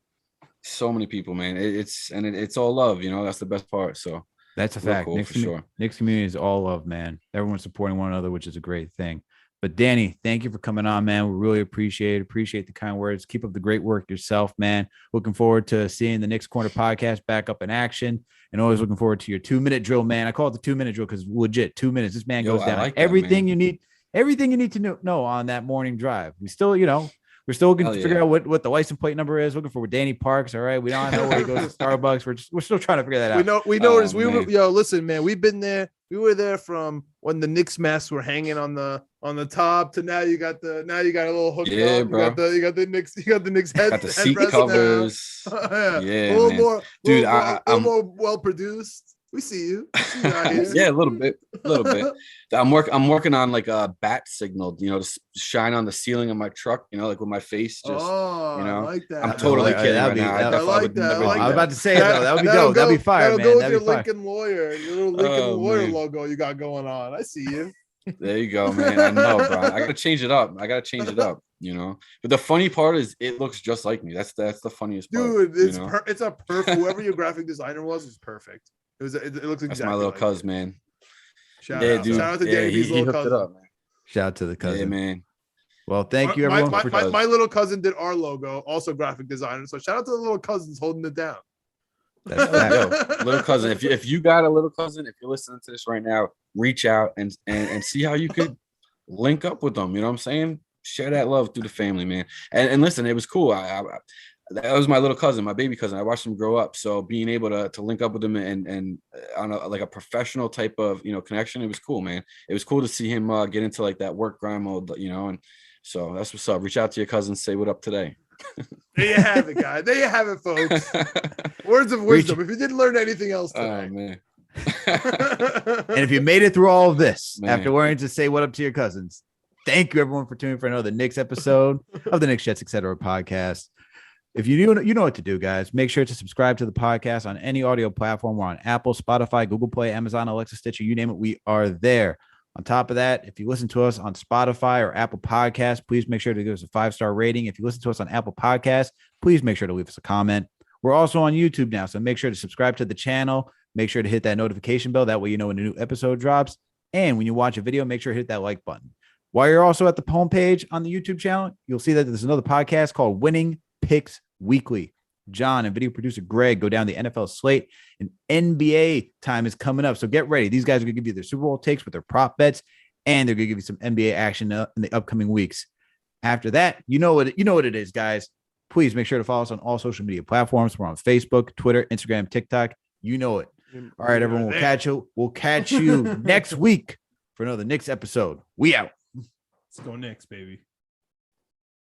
so many people, man. It's all love. That's the best part. So that's a fact. Cool, Knicks community is all love, man. Everyone's supporting one another, which is a great thing. But Danny, thank you for coming on, man. We really appreciate the kind words. Keep up the great work yourself, man. Looking forward to seeing the Knicks Corner podcast back up in action, and always looking forward to your 2-minute drill, man. I call it the 2-minute drill because legit 2 minutes. This man goes down like everything you need to know on that morning drive. We're still looking to figure out what the license plate number is. Looking for where Danny parks. All right, we don't know where he goes to Starbucks. We're still trying to figure that out. We noticed. Listen, man. We've been there. We were there from when the Knicks masks were hanging on the top to now. You got a little hook up. Bro. You got the Knicks head. Got the seat covers. Yeah, a little more well produced. We see you. Out here. Yeah, a little bit. I'm working on like a bat signal, to shine on the ceiling of my truck, like with my face. Just, I like that. I'm totally kidding right now. I like that. I was about to say though, that would be dope. That'd be fire, man. Go with that'd your be fire. Lincoln Lawyer, your little Lincoln Lawyer logo you got going on. I see you. There you go, man. I know, bro. I gotta change it up. But the funny part is, it looks just like me. That's the funniest part. Dude, it's a perfect. Whoever your graphic designer was perfect. It looks exactly. That's my little cuz, man. Shout out to Danny B's little cousin. Up, man. Shout out to the cousin. Yeah, man. Well, thank you, everyone. My little cousin did our logo, also graphic designer. So shout out to the little cousins holding it down. Little cousin. If you got a little cousin, if you're listening to this right now, reach out and see how you could link up with them. You know what I'm saying? Share that love through the family, man. And listen, it was cool. That was my little cousin, my baby cousin. I watched him grow up. So being able to link up with him and on a professional type of, connection, it was cool, man. It was cool to see him get into like that work grind mode, and so that's what's up. Reach out to your cousin, say what up today. There you have it, guys. There you have it, folks. Words of wisdom. If you didn't learn anything else today. Oh, man. And if you made it through all of this after wanting to say what up to your cousins, thank you everyone for tuning in for another Knicks episode of the Knicks Jets Etc. podcast. If you know what to do, guys, make sure to subscribe to the podcast on any audio platform. We're on Apple, Spotify, Google Play, Amazon, Alexa, Stitcher, you name it, we are there. On top of that, if you listen to us on Spotify or Apple Podcasts, please make sure to give us a 5-star rating. If you listen to us on Apple Podcasts, please make sure to leave us a comment. We're also on YouTube now, so make sure to subscribe to the channel. Make sure to hit that notification bell. That way you know when a new episode drops. And when you watch a video, make sure to hit that like button. While you're also at the homepage on the YouTube channel, you'll see that there's another podcast called Winning Picks Weekly. John and video producer Greg go down the NFL slate, and NBA time is coming up. So get ready. These guys are going to give you their Super Bowl takes with their prop bets, and they're going to give you some NBA action in the upcoming weeks. After that, you know what it is, guys. Please make sure to follow us on all social media platforms. We're on Facebook, Twitter, Instagram, TikTok. You know it. All right, everyone. We'll catch you next week for another Knicks episode. We out. Let's go Knicks, baby.